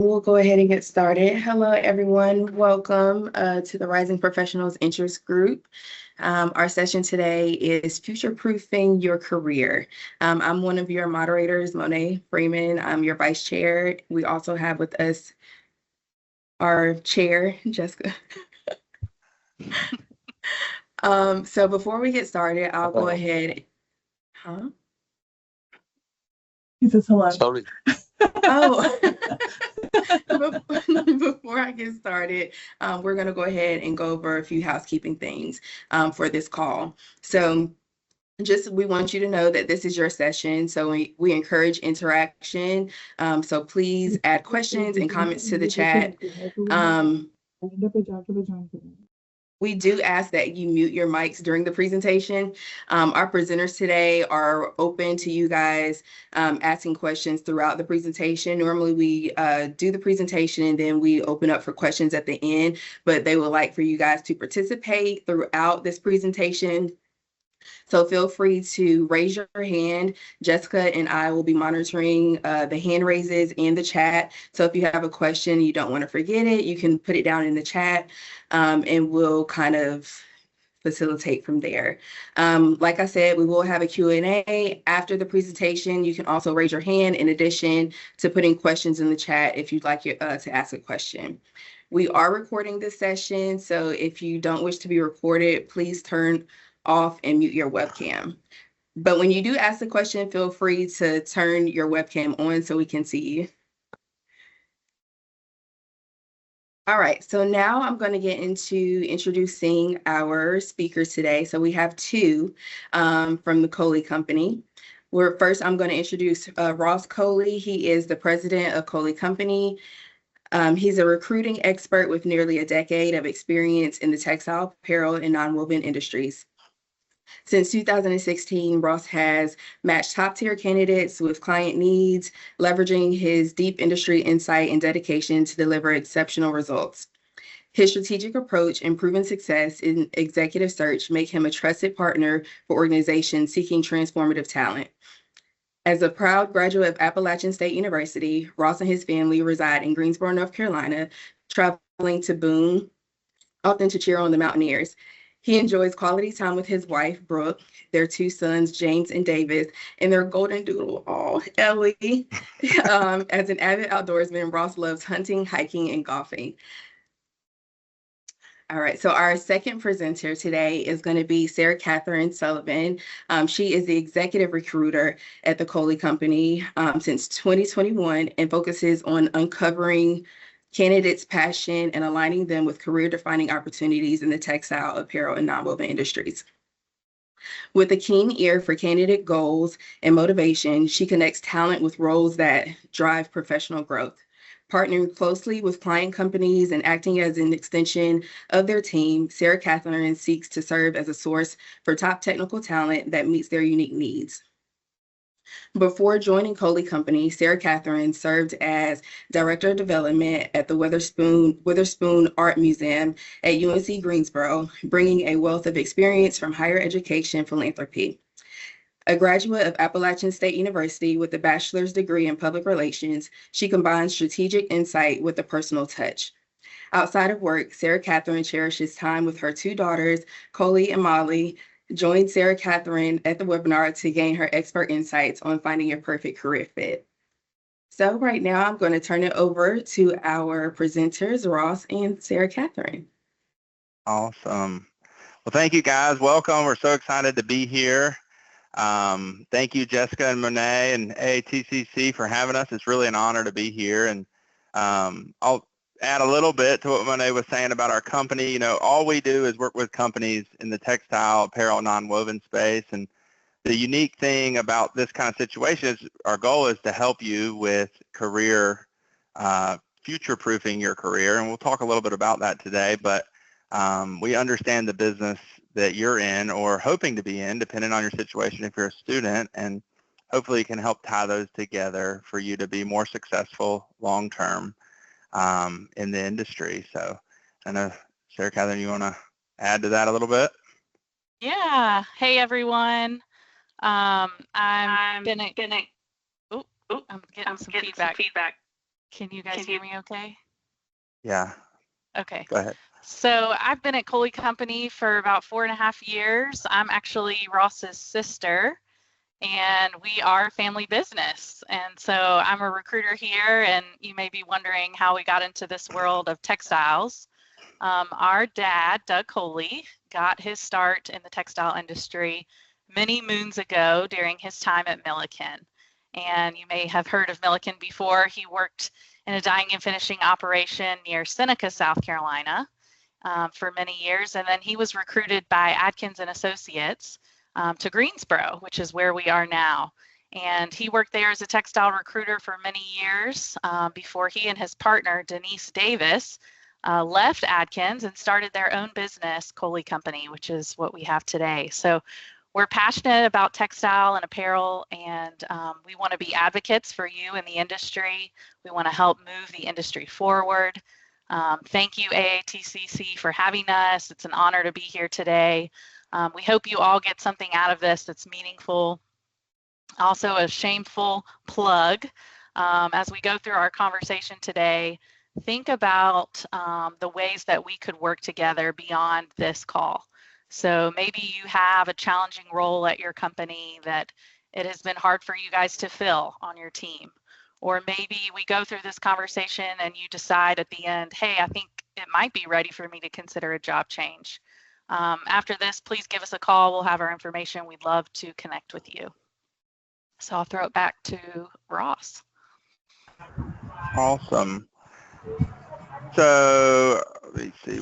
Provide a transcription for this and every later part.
We'll go ahead and get started. Hello, everyone. Welcome to the Rising Professionals Interest Group. Our session today is Future-Proofing Your Career. I'm one of your moderators, Monet Freeman. I'm your vice chair. We also have with us our chair, Jessica. So before we get started, I'll go ahead. Huh? He says hello. Sorry. Oh, before I get started, we're going to go ahead and go over a few housekeeping things for this call. So we want you to know that this is your session. So we encourage interaction. So please add questions and comments to the chat. We do ask that you mute your mics during the presentation. Our presenters today are open to you guys asking questions throughout the presentation. Normally we do the presentation and then we open up for questions at the end, but they would like for you guys to participate throughout this presentation. So feel free to raise your hand. Jessica and I will be monitoring the hand raises in the chat. So if you have a question, you don't want to forget it, you can put it down in the chat and we'll kind of facilitate from there. Like I said, we will have a Q&A after the presentation. You can also raise your hand in addition to putting questions in the chat if you'd like to ask a question. We are recording this session, so if you don't wish to be recorded, please turn off and mute your webcam. But when you do ask the question, feel free to turn your webcam on so we can see you. All right, so now I'm going to get into introducing our speakers today. So we have two from the Coley Company. First, I'm going to introduce Ross Coley. He is the president of Coley Company. He's a recruiting expert with nearly a decade of experience in the textile, apparel, and nonwoven industries. Since 2016, Ross has matched top-tier candidates with client needs, leveraging his deep industry insight and dedication to deliver exceptional results. His strategic approach and proven success in executive search make him a trusted partner for organizations seeking transformative talent. As a proud graduate of Appalachian State University, Ross and his family reside in Greensboro, North Carolina, traveling to Boone, often to cheer on the Mountaineers. He enjoys quality time with his wife, Brooke, their two sons, James and Davis, and their golden doodle, Ellie. As an avid outdoorsman, Ross loves hunting, hiking, and golfing. All right, so our second presenter today is going to be Sarah Kathryn Sullivan. She is the executive recruiter at the Coley Company since 2021 and focuses on uncovering candidates' passion and aligning them with career-defining opportunities in the textile, apparel, and nonwoven industries. With a keen ear for candidate goals and motivation, she connects talent with roles that drive professional growth. Partnering closely with client companies and acting as an extension of their team, Sarah Kathryn seeks to serve as a source for top technical talent that meets their unique needs. Before joining Coley Company, Sarah Kathryn served as Director of Development at the Witherspoon Art Museum at UNC Greensboro, bringing a wealth of experience from higher education philanthropy. A graduate of Appalachian State University with a bachelor's degree in public relations, she combines strategic insight with a personal touch. Outside of work, Sarah Kathryn cherishes time with her two daughters, Coley and Molly. Join Sarah Kathryn at the webinar to gain her expert insights on finding your perfect career fit. So right now, I'm going to turn it over to our presenters, Ross and Sarah Kathryn. Awesome. Well, thank you guys. Welcome. We're so excited to be here. Thank you, Jessica and Monet and AATCC for having us. It's really an honor to be here. And I'll add a little bit to what Monet was saying about our company. You know, all we do is work with companies in the textile, apparel, nonwoven space. And the unique thing about this kind of situation is our goal is to help you with career, future-proofing your career. And we'll talk a little bit about that today. But we understand the business that you're in or hoping to be in, depending on your situation if you're a student. And hopefully it can help tie those together for you to be more successful long-term in the industry. So I know, Sarah Kathryn, you want to add to that a little bit? Yeah. Hey, everyone. I'm getting some feedback. Can you guys hear me okay? Yeah, Okay. go ahead. So I've been at Coley Company for about 4.5 years. I'm actually Ross's sister, and we are a family business. And so I'm a recruiter here, and you may be wondering how we got into this world of textiles. Our dad, Doug Coley, got his start in the textile industry many moons ago during his time at Milliken. And you may have heard of Milliken before. He worked in a dyeing and finishing operation near Seneca, South Carolina, for many years. And then he was recruited by Adkins and Associates to Greensboro, which is where we are now. And he worked there as a textile recruiter for many years before he and his partner, Denise Davis, left Adkins and started their own business, Coley Company, which is what we have today. So we're passionate about textile and apparel, and we want to be advocates for you in the industry. We want to help move the industry forward. Thank you, AATCC, for having us. It's an honor to be here today. We hope you all get something out of this that's meaningful. Also, a shameful plug. As we go through our conversation today, think about the ways that we could work together beyond this call. So maybe you have a challenging role at your company that it has been hard for you guys to fill on your team. Or maybe we go through this conversation and you decide at the end, hey, I think it might be ready for me to consider a job change. After this, please give us a call. We'll have our information. We'd love to connect with you. So I'll throw it back to Ross. Awesome. So let me see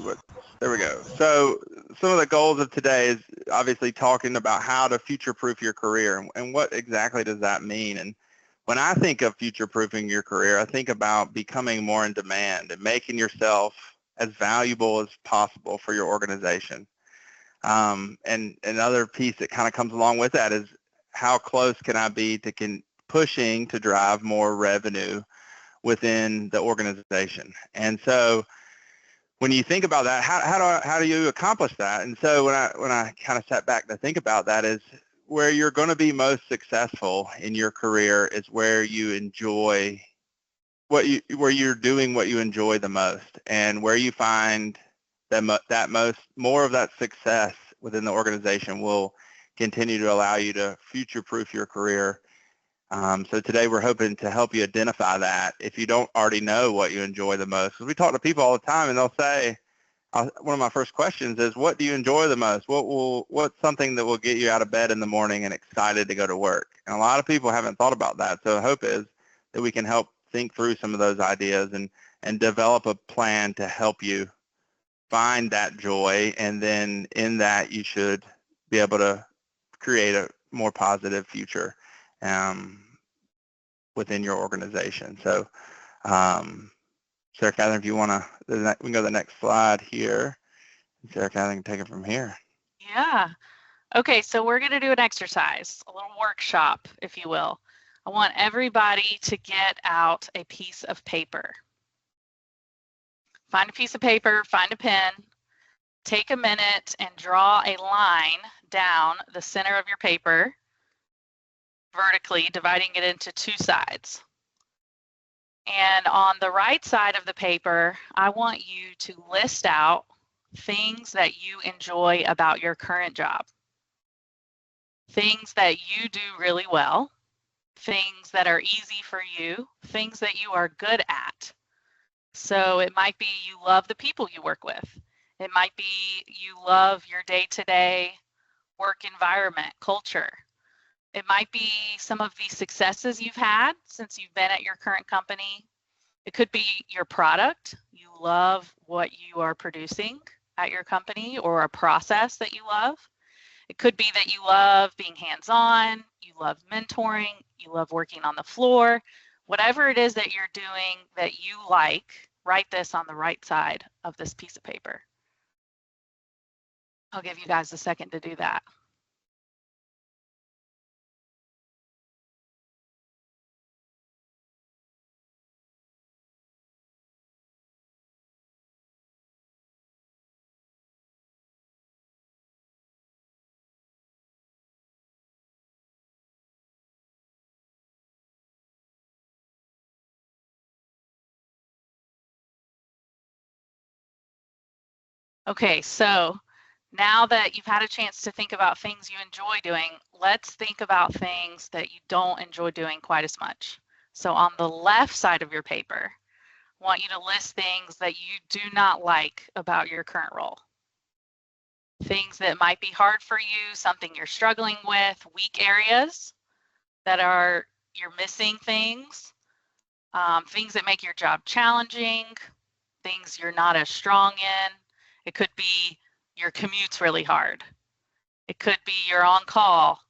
there we go. So some of the goals of today is obviously talking about how to future-proof your career and what exactly does that mean. And when I think of future-proofing your career, I think about becoming more in demand and making yourself as valuable as possible for your organization. And another piece that kind of comes along with that is how close can I be to pushing to drive more revenue within the organization. And so when you think about that, how do you accomplish that? And so when I kind of sat back to think about that is where you're going to be most successful in your career is where you enjoy where you're doing what you enjoy the most, and where you find that more of that success within the organization will continue to allow you to future-proof your career. So today we're hoping to help you identify that if you don't already know what you enjoy the most. Because we talk to people all the time and they'll say, one of my first questions is, what do you enjoy the most? What's something that will get you out of bed in the morning and excited to go to work? And a lot of people haven't thought about that. So the hope is that we can help think through some of those ideas and develop a plan to help you find that joy. And then in that, you should be able to create a more positive future within your organization. So, Sarah Kathryn, if you want to, we can go to the next slide here. Sarah Kathryn can take it from here. Yeah. Okay, so we're going to do an exercise, a little workshop, if you will. I want everybody to get out a piece of paper. Find a piece of paper, find a pen, take a minute and draw a line down the center of your paper, vertically, dividing it into two sides. And on the right side of the paper, I want you to list out things that you enjoy about your current job. Things that you do really well, things that are easy for you, things that you are good at. So it might be you love the people you work with. It might be you love your day-to-day work environment, culture. It might be some of the successes you've had since you've been at your current company. It could be your product. You love what you are producing at your company, or a process that you love. It could be that you love being hands-on, you love mentoring, you love working on the floor. Whatever it is that you're doing that you like, write this on the right side of this piece of paper. I'll give you guys a second to do that. Okay, so now that you've had a chance to think about things you enjoy doing, let's think about things that you don't enjoy doing quite as much. So on the left side of your paper, I want you to list things that you do not like about your current role. Things that might be hard for you, something you're struggling with, weak areas that are you're missing things, things that make your job challenging, things you're not as strong in. It could be your commute's really hard. It could be you're on call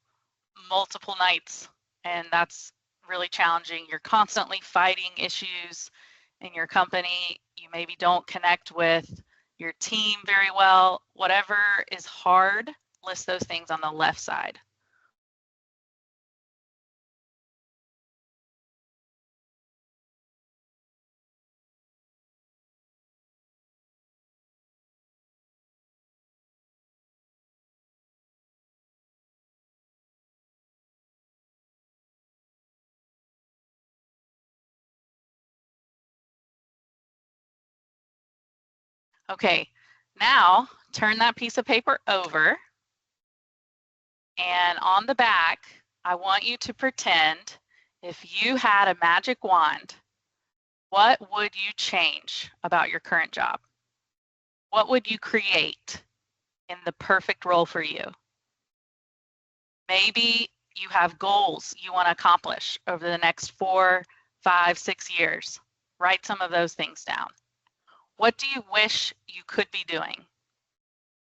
multiple nights and that's really challenging. You're constantly fighting issues in your company. You maybe don't connect with your team very well. Whatever is hard, list those things on the left side. Okay, now turn that piece of paper over, and on the back, I want you to pretend if you had a magic wand, what would you change about your current job? What would you create in the perfect role for you? Maybe you have goals you want to accomplish over the next 4, 5, 6 years. Write some of those things down. What do you wish you could be doing?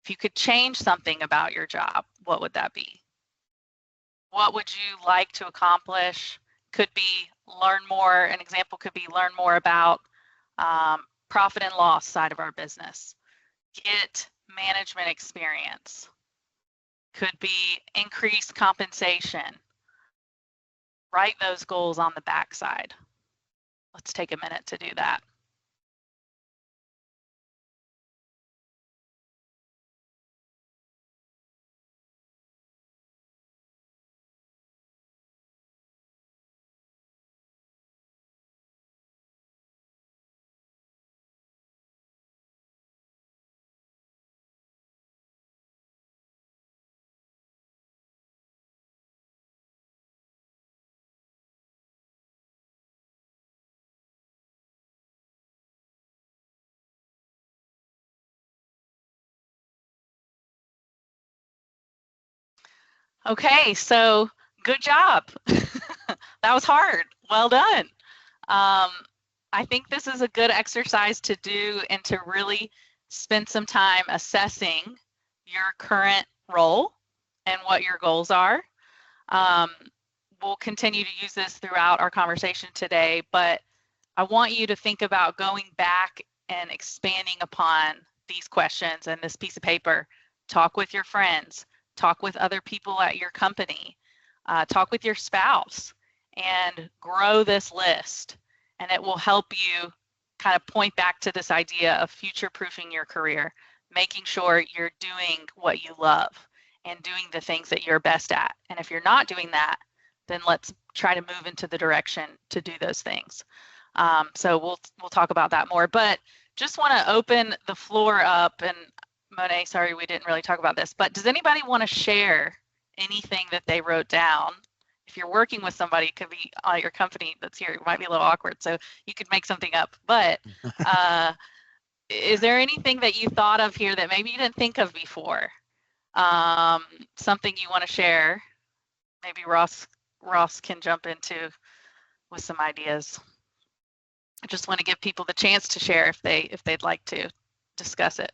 If you could change something about your job, what would that be? What would you like to accomplish? Could be learn more. An example could be learn more about profit and loss side of our business. Get management experience. Could be increased compensation. Write those goals on the back side. Let's take a minute to do that. Okay, so good job. That was hard. Well done. I think this is a good exercise to do and to really spend some time assessing your current role and what your goals are. We'll continue to use this throughout our conversation today, but I want you to think about going back and expanding upon these questions and this piece of paper. Talk with your friends, talk with other people at your company, talk with your spouse, and grow this list. And it will help you kind of point back to this idea of future-proofing your career, making sure you're doing what you love and doing the things that you're best at. And if you're not doing that, then let's try to move into the direction to do those things. So we'll talk about that more, but just want to open the floor up. And Monet, sorry we didn't really talk about this, but does anybody want to share anything that they wrote down? If you're working with somebody, it could be your company that's here, it might be a little awkward, so you could make something up. But is there anything that you thought of here that maybe you didn't think of before? Something you want to share? Maybe Ross can jump into with some ideas. I just want to give people the chance to share if they'd like to discuss it.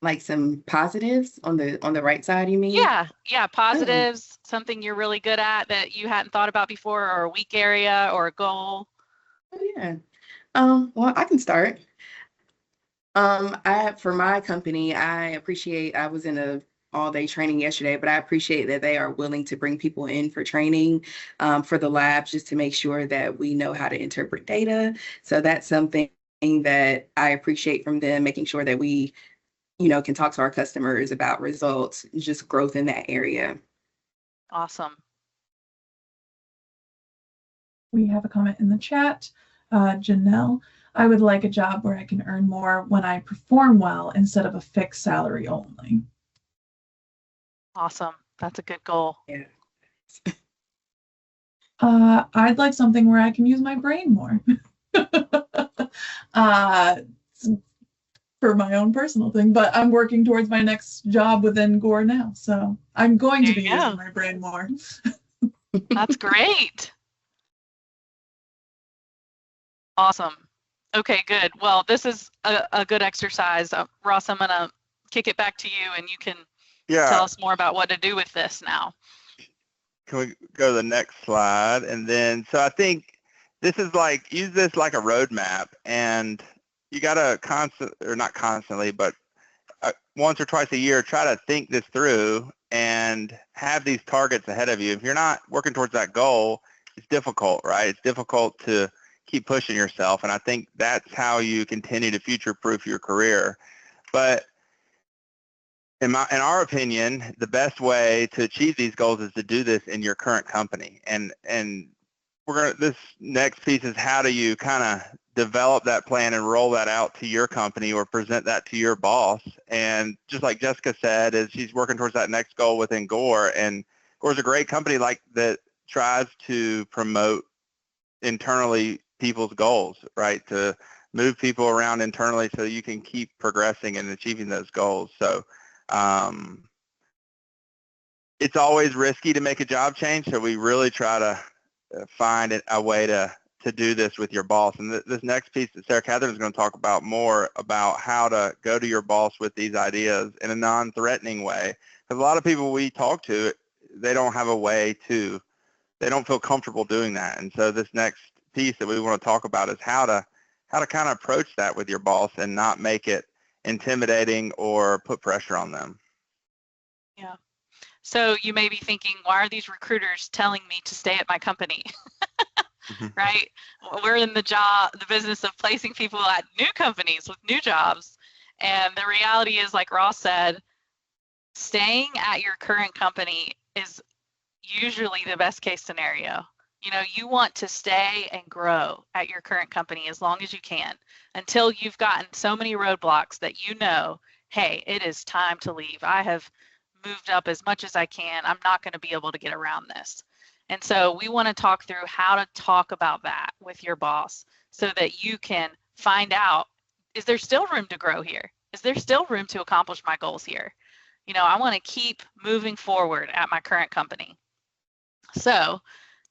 Like some positives on the right side, you mean? Yeah, positives, something you're really good at that you hadn't thought about before, or a weak area or a goal. Oh, yeah. Well, I can start. For my company, I was in a all-day training yesterday, but I appreciate that they are willing to bring people in for training for the labs, just to make sure that we know how to interpret data. So that's something that I appreciate from them, making sure that we can talk to our customers about results, just growth in that area. Awesome. We have a comment in the chat. Janelle, I would like a job where I can earn more when I perform well instead of a fixed salary only. Awesome. That's a good goal. Yeah. I'd like something where I can use my brain more. uh, for my own personal thing, but I'm working towards my next job within Gore now, so I'm going to be using my brain more. That's great. Awesome. Okay, good. Well, this is a good exercise. Ross, I'm going to kick it back to you, and you can tell us more about what to do with this now. Can we go to the next slide? And then, so I think this is like, use this like a roadmap, and you got to not constantly, but once or twice a year, try to think this through and have these targets ahead of you. If you're not working towards that goal, it's difficult, right? It's difficult to keep pushing yourself. And I think that's how you continue to future-proof your career. But in our opinion, the best way to achieve these goals is to do this in your current company. And this next piece is how do you kind of develop that plan and roll that out to your company or present that to your boss. And just like Jessica said, is she's working towards that next goal within Gore. And Gore's a great company like that tries to promote internally people's goals, right? To move people around internally so you can keep progressing and achieving those goals. So it's always risky to make a job change. So we really try to find a way to do this with your boss. And this next piece that Kathryn is going to talk about more about how to go to your boss with these ideas in a non-threatening way. Because a lot of people we talk to, they don't have a way to, they don't feel comfortable doing that. And so this next piece that we want to talk about is how to kind of approach that with your boss and not make it intimidating or put pressure on them. Yeah. So you may be thinking, why are these recruiters telling me to stay at my company? Right? We're in the business of placing people at new companies with new jobs. And the reality is, like Ross said, staying at your current company is usually the best case scenario. You know, you want to stay and grow at your current company as long as you can until you've gotten so many roadblocks that you know, hey, it is time to leave. I have moved up as much as I can. I'm not going to be able to get around this. And so we want to talk through how to talk about that with your boss so that you can find out, is there still room to grow here? Is there still room to accomplish my goals here? You know, I want to keep moving forward at my current company. So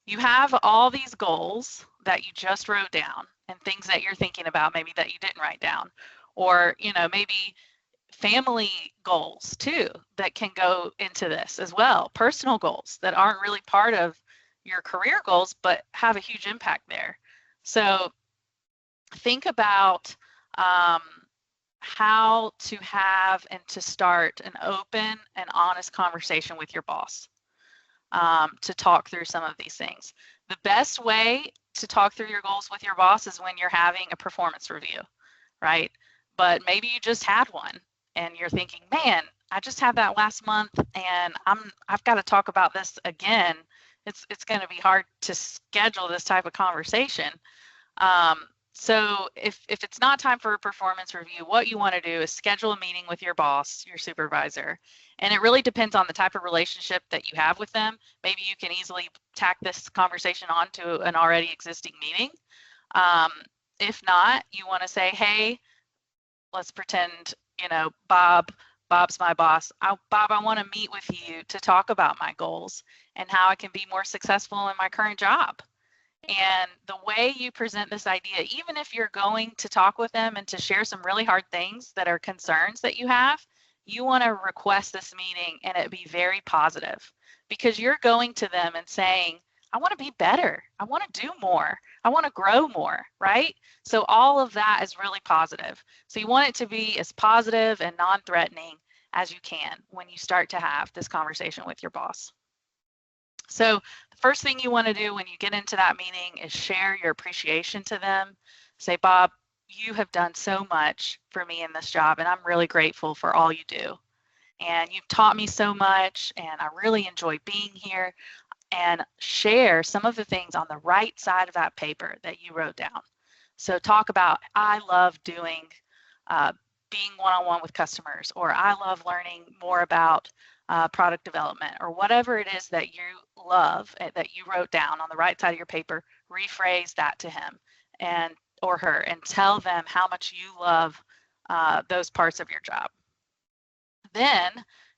you have all these goals that you just wrote down and things that you're thinking about, maybe that you didn't write down, or, you know, maybe family goals too that can go into this as well. Personal goals that aren't really part of your career goals, but have a huge impact there. So think about how to have and to start an open and honest conversation with your boss to talk through some of these things. The best way to talk through your goals with your boss is when you're having a performance review, right? But maybe you just had one and you're thinking, man, I just had that last month and I've got to talk about this again. It's going to be hard to schedule this type of conversation. So if it's not time for a performance review, what you want to do is schedule a meeting with your boss, your supervisor. And it really depends on the type of relationship that you have with them. Maybe you can easily tack this conversation onto an already existing meeting. If not, you want to say, hey, let's pretend, you know, Bob's my boss. Bob, I want to meet with you to talk about my goals and how I can be more successful in my current job. And the way you present this idea, even if you're going to talk with them and to share some really hard things that are concerns that you have, you want to request this meeting and it be very positive, because you're going to them and saying, I want to be better. I want to do more. I want to grow more, right? So all of that is really positive. So you want it to be as positive and non-threatening as you can when you start to have this conversation with your boss. So the first thing you want to do when you get into that meeting is share your appreciation to them. Say, Bob, you have done so much for me in this job, and I'm really grateful for all you do. And you've taught me so much, and I really enjoy being here. And share some of the things on the right side of that paper that you wrote down. So talk about, I love doing, being one-on-one with customers, or I love learning more about product development, or whatever it is that you love that you wrote down on the right side of your paper. Rephrase that to him and or her, and tell them how much you love those parts of your job. Then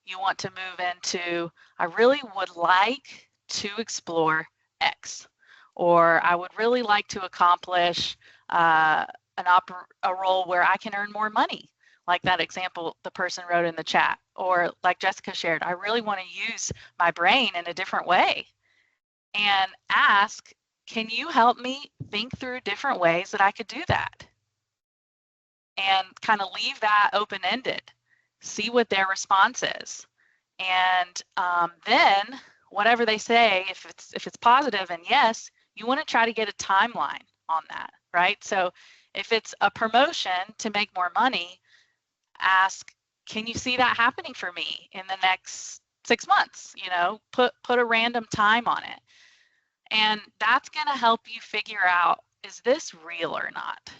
you want to move into, I really would like to explore X, or I would really like to accomplish a role where I can earn more money, like that example the person wrote in the chat, or like Jessica shared, I really want to use my brain in a different way. And ask, can you help me think through different ways that I could do that? And kind of leave that open-ended. See what their response is. And then whatever they say, if it's positive and yes, you want to try to get a timeline on that, right? So if it's a promotion to make more money, ask, can you see that happening for me in the next 6 months? You know, put a random time on it. And that's going to help you figure out, is this real or not,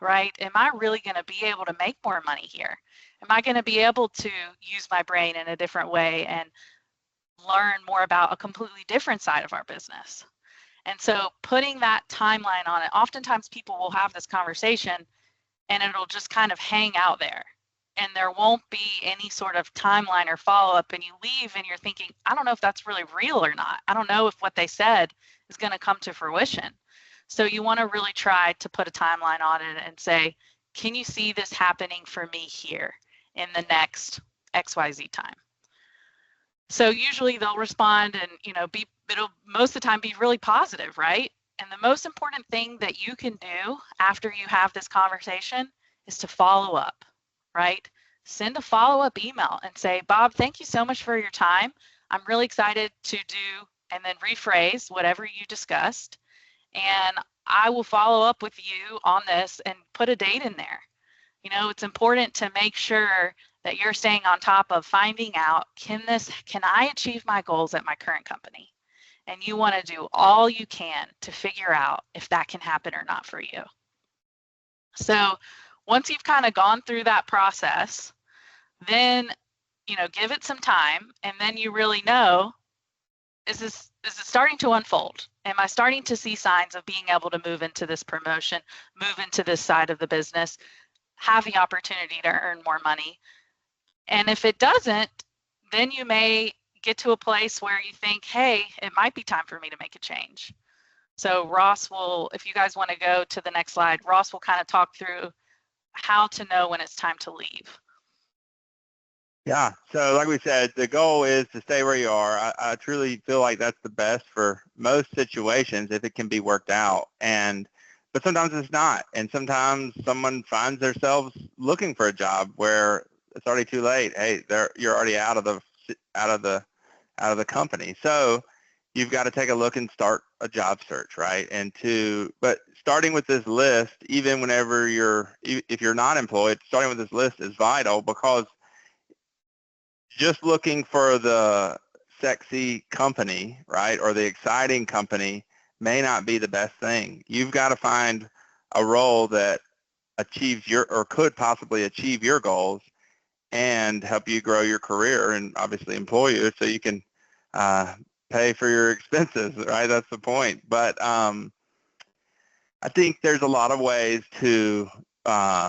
right? Am I really going to be able to make more money here? Am I going to be able to use my brain in a different way and learn more about a completely different side of our business? And so putting that timeline on it, oftentimes people will have this conversation and it'll just kind of hang out there. And there won't be any sort of timeline or follow-up, and you leave and you're thinking, I don't know if that's really real or not. I don't know if what they said is going to come to fruition. So you want to really try to put a timeline on it and say, can you see this happening for me here in the next XYZ time? So usually they'll respond and, you know, it'll most of the time be really positive, right? And the most important thing that you can do after you have this conversation is to follow up, right? Send a follow-up email and say, Bob, thank you so much for your time. I'm really excited to do, and then rephrase whatever you discussed. And I will follow up with you on this and put a date in there. You know, it's important to make sure that you're staying on top of finding out, can I achieve my goals at my current company? And you want to do all you can to figure out if that can happen or not for you. So once you've kind of gone through that process, then, you know, give it some time, and then you really know, is it starting to unfold? Am I starting to see signs of being able to move into this promotion, move into this side of the business, have the opportunity to earn more money? And if it doesn't, then you may get to a place where you think, hey, it might be time for me to make a change. So Ross will, if you guys want to go to the next slide, Ross will kind of talk through how to know when it's time to leave. Yeah, so like we said, the goal is to stay where you are. I truly feel like that's the best for most situations if it can be worked out. But sometimes it's not, and sometimes someone finds themselves looking for a job where it's already too late. Hey, you're already out of the company. So you've got to take a look and start a job search, right? But starting with this list, even whenever if you're not employed, starting with this list is vital, because just looking for the sexy company, right, or the exciting company may not be the best thing. You've got to find a role that achieves or could possibly achieve your goals and help you grow your career and obviously employ you so you can pay for your expenses, right? That's the point. But I think there's a lot of ways to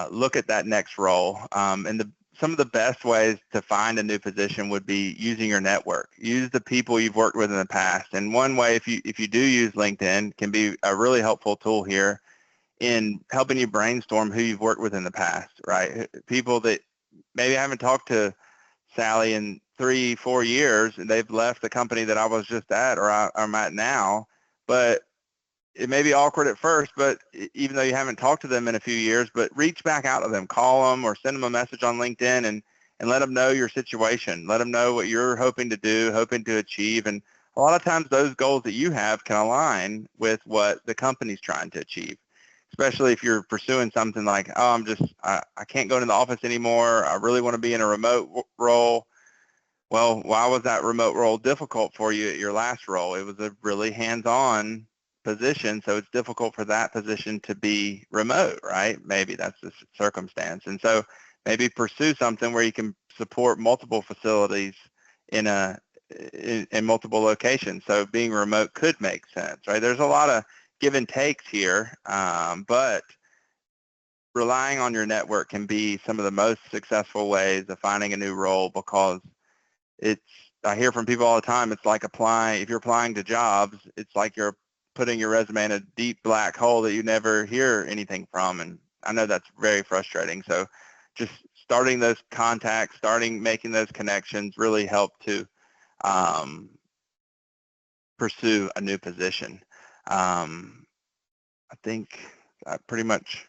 look at that next role. And some of the best ways to find a new position would be using your network. Use the people you've worked with in the past. And one way, if you do use LinkedIn, can be a really helpful tool here in helping you brainstorm who you've worked with in the past, right? People that maybe I haven't talked to Sally in 3-4 years, and they've left the company that I was just at or I'm at now, but it may be awkward at first, but even though you haven't talked to them in a few years, but reach back out to them, call them or send them a message on LinkedIn and let them know your situation. Let them know what you're hoping to do, hoping to achieve. And a lot of times those goals that you have can align with what the company's trying to achieve, especially if you're pursuing something like, oh, I can't go into the office anymore. I really want to be in a remote role. Well, why was that remote role difficult for you at your last role? It was a really hands-on position, so it's difficult for that position to be remote, right? Maybe that's the circumstance. And so maybe pursue something where you can support multiple facilities in multiple locations. So being remote could make sense, right? There's a lot of give and takes here, but relying on your network can be some of the most successful ways of finding a new role, because I hear from people all the time, it's like if you're applying to jobs, it's like you're putting your resume in a deep black hole that you never hear anything from. And I know that's very frustrating. So just starting those contacts, making those connections really help to pursue a new position. I think I pretty much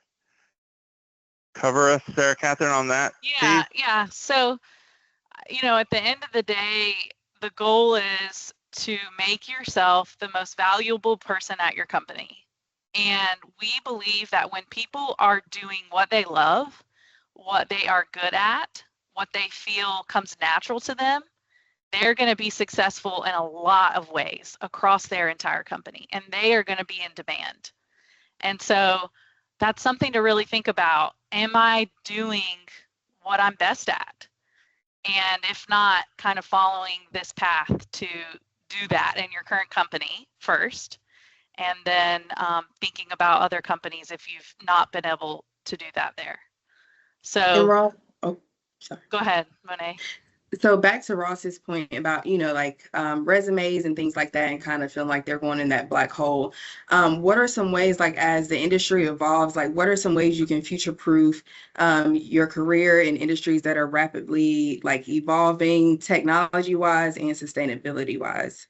cover us, Sarah Kathryn, on that. Yeah. So, at the end of the day, the goal is to make yourself the most valuable person at your company. And we believe that when people are doing what they love, what they are good at, what they feel comes natural to them, they're going to be successful in a lot of ways across their entire company, and they are going to be in demand. And so that's something to really think about. Am I doing what I'm best at? And if not, kind of following this path to do that in your current company first, and then thinking about other companies if you've not been able to do that there. So, go ahead, Monet. So back to Ross's point about, resumes and things like that, and kind of feeling like they're going in that black hole. What are some ways, like as the industry evolves, like what are some ways you can future-proof your career in industries that are rapidly like evolving technology-wise and sustainability-wise?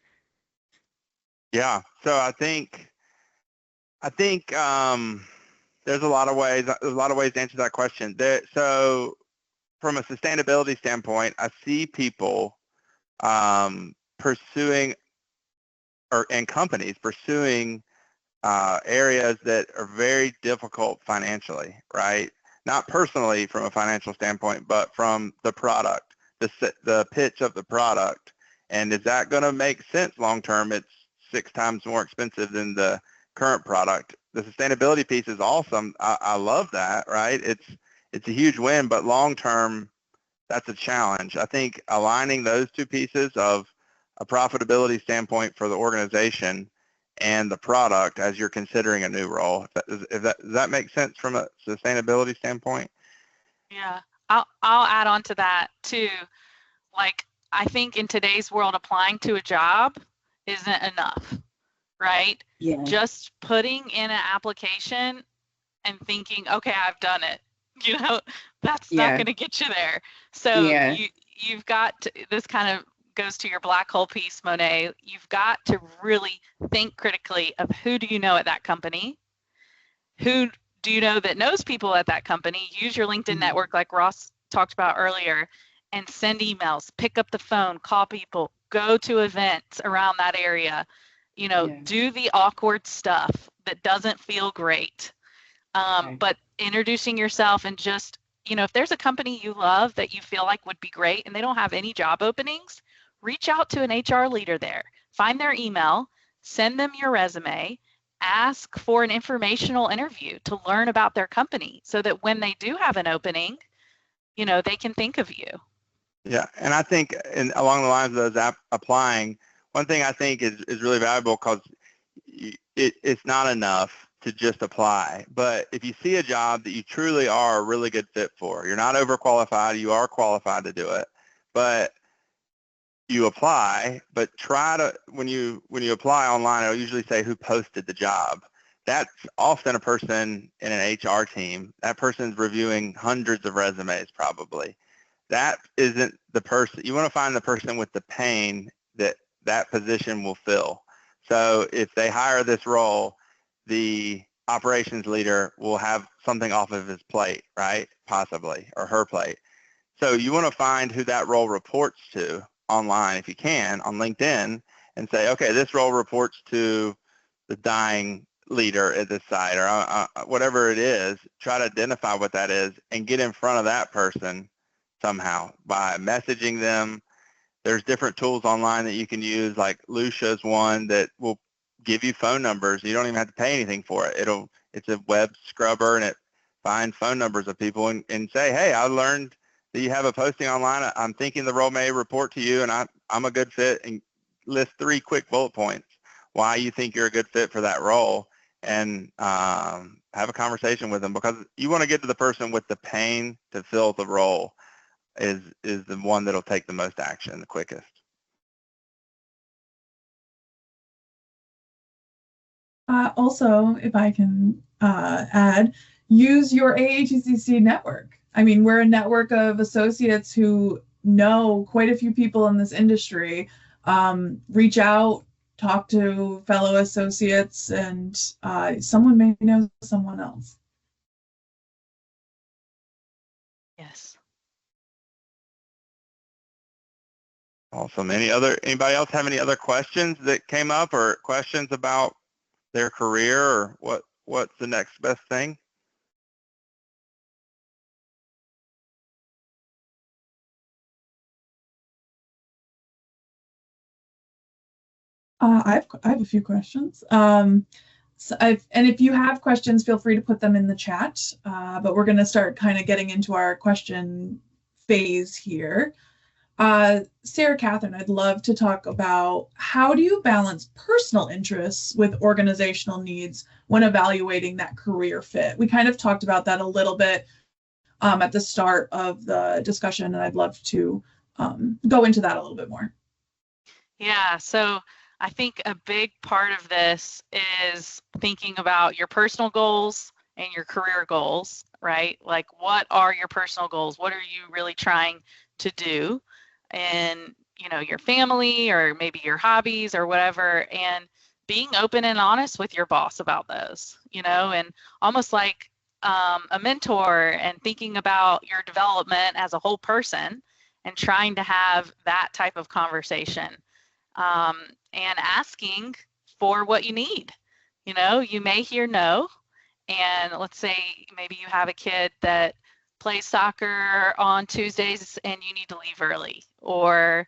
Yeah. So I think there's a lot of ways to answer that question. So from a sustainability standpoint, I see people pursuing, and companies pursuing areas that are very difficult financially, right? Not personally from a financial standpoint, but from the product, the pitch of the product. And is that going to make sense long term? It's 6 times more expensive than the current product. The sustainability piece is awesome. I love that, right? It's a huge win, but long term, that's a challenge. I think aligning those two pieces of a profitability standpoint for the organization and the product as you're considering a new role, does that make sense from a sustainability standpoint? Yeah, I'll add on to that too. Like, I think in today's world, applying to a job isn't enough, right? Yeah. Just putting in an application and thinking, okay, I've done it, that's not going to get you there. So you've got to, this kind of goes to your black hole piece, Monet. You've got to really think critically of who do you know at that company? Who do you know that knows people at that company? Use your LinkedIn network like Ross talked about earlier, and send emails, pick up the phone, call people, go to events around that area, do the awkward stuff that doesn't feel great. But introducing yourself and just, if there's a company you love that you feel like would be great and they don't have any job openings, reach out to an HR leader there, find their email, send them your resume, ask for an informational interview to learn about their company so that when they do have an opening, they can think of you. Yeah, and I think along the lines of those applying, one thing I think is really valuable, because it's not enough to just apply. But if you see a job that you truly are a really good fit for, you're not overqualified, you are qualified to do it, but you apply, but try to, when you apply online, it'll usually say who posted the job. That's often a person in an HR team. That person's reviewing hundreds of resumes probably. That isn't the person. You want to find the person with the pain that position will fill. So if they hire this role, the operations leader will have something off of his plate, right? Possibly, or her plate. So you want to find who that role reports to online, if you can, on LinkedIn, and say, okay, this role reports to the dying leader at this site, or whatever it is. Try to identify what that is and get in front of that person somehow by messaging them. There's different tools online that you can use, like Lucia's one that will give you phone numbers. You don't even have to pay anything for it. It's a web scrubber, and it finds phone numbers of people and say, hey, I learned that you have a posting online. I'm thinking the role may report to you, and I'm a good fit, and list 3 quick bullet points why you think you're a good fit for that role, and have a conversation with them, because you want to get to the person with the pain to fill the role is the one that'll take the most action the quickest. Also, if I can add, use your AATCC network. I mean, we're a network of associates who know quite a few people in this industry. Reach out, talk to fellow associates, and someone may know someone else. Yes. Awesome. Anybody else have any other questions that came up, or questions about their career, or what's the next best thing? I have a few questions. And if you have questions, feel free to put them in the chat. But we're going to start kind of getting into our question phase here. Sarah Kathryn, I'd love to talk about, how do you balance personal interests with organizational needs when evaluating that career fit? We kind of talked about that a little bit at the start of the discussion, and I'd love to go into that a little bit more. Yeah, so I think a big part of this is thinking about your personal goals and your career goals, right? Like, what are your personal goals? What are you really trying to do in, your family, or maybe your hobbies or whatever, and being open and honest with your boss about those, and almost like a mentor, and thinking about your development as a whole person and trying to have that type of conversation. And asking for what you need. You may hear no, and let's say maybe you have a kid that plays soccer on Tuesdays and you need to leave early, or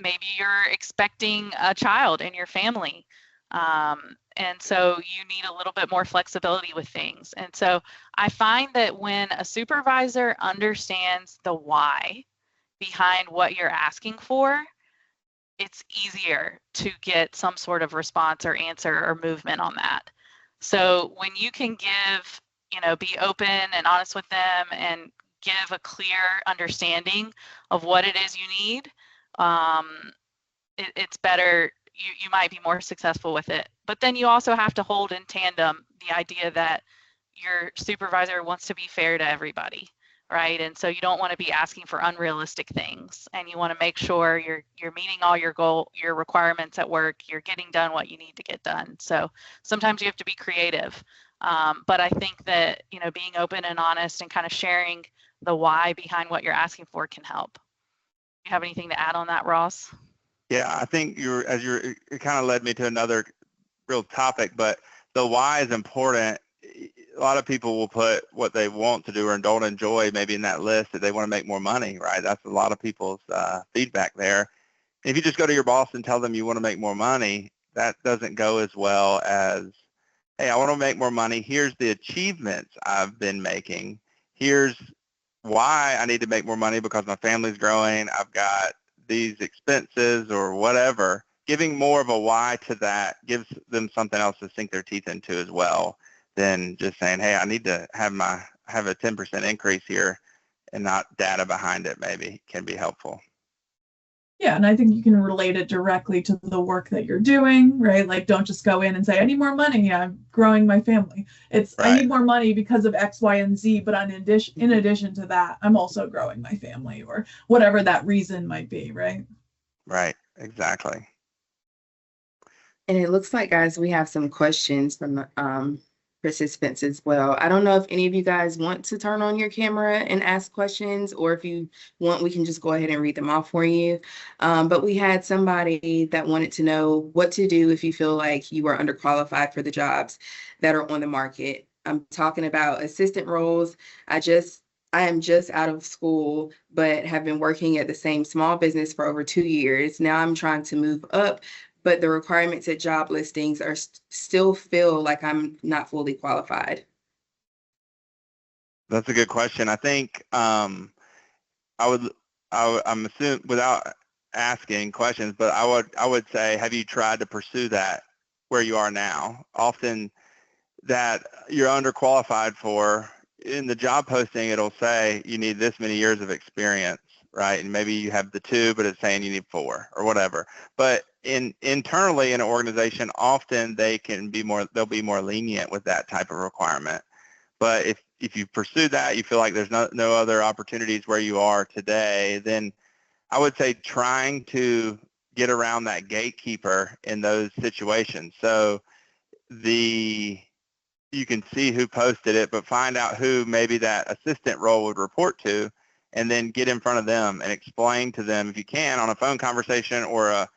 maybe you're expecting a child in your family, and so you need a little bit more flexibility with things. And so I find that when a supervisor understands the why behind what you're asking for, it's easier to get some sort of response or answer or movement on that. So when you can give, be open and honest with them and give a clear understanding of what it is you need, it's better. You might be more successful with it. But then you also have to hold in tandem the idea that your supervisor wants to be fair to everybody. Right, and so you don't want to be asking for unrealistic things, and you want to make sure you're meeting all your requirements at work. You're getting done what you need to get done. So sometimes you have to be creative, but I think that being open and honest and kind of sharing the why behind what you're asking for can help. Do you have anything to add on that, Ross? Yeah, I think it kind of led me to another real topic, but the why is important. A lot of people will put what they want to do or don't enjoy maybe in that list, that they want to make more money, right? That's a lot of people's feedback there. If you just go to your boss and tell them you want to make more money, that doesn't go as well as, hey, I want to make more money. Here's the achievements I've been making. Here's why I need to make more money, because my family's growing. I've got these expenses or whatever. Giving more of a why to that gives them something else to sink their teeth into as well, than just saying, hey, I need to have a 10% increase here, and not data behind it maybe can be helpful. Yeah, and I think you can relate it directly to the work that you're doing, right? Like, don't just go in and say, I need more money, I'm growing my family. It's right. I need more money because of X, Y, and Z, but in addition to that, I'm also growing my family, or whatever that reason might be, right? Right, exactly. And it looks like, guys, we have some questions from participants as well. I don't know if any of you guys want to turn on your camera and ask questions, or if you want, we can just go ahead and read them off for you. But we had somebody that wanted to know what to do if you feel like you are underqualified for the jobs that are on the market. I'm talking about assistant roles. I am just out of school, but have been working at the same small business for over 2 years. Now I'm trying to move up, but the requirements at job listings are still feel like I'm not fully qualified? That's a good question. I think I'm assuming without asking questions, but I would say, have you tried to pursue that where you are now? Often that you're underqualified for. In the job posting, it'll say you need this many years of experience, right? And maybe you have the 2, but it's saying you need 4 or whatever. But internally in an organization, often they'll be more lenient with that type of requirement. But if you pursue that, you feel like there's no other opportunities where you are today, then I would say trying to get around that gatekeeper in those situations. So you can see who posted it, but find out who maybe that assistant role would report to, and then get in front of them and explain to them, if you can, on a phone conversation or a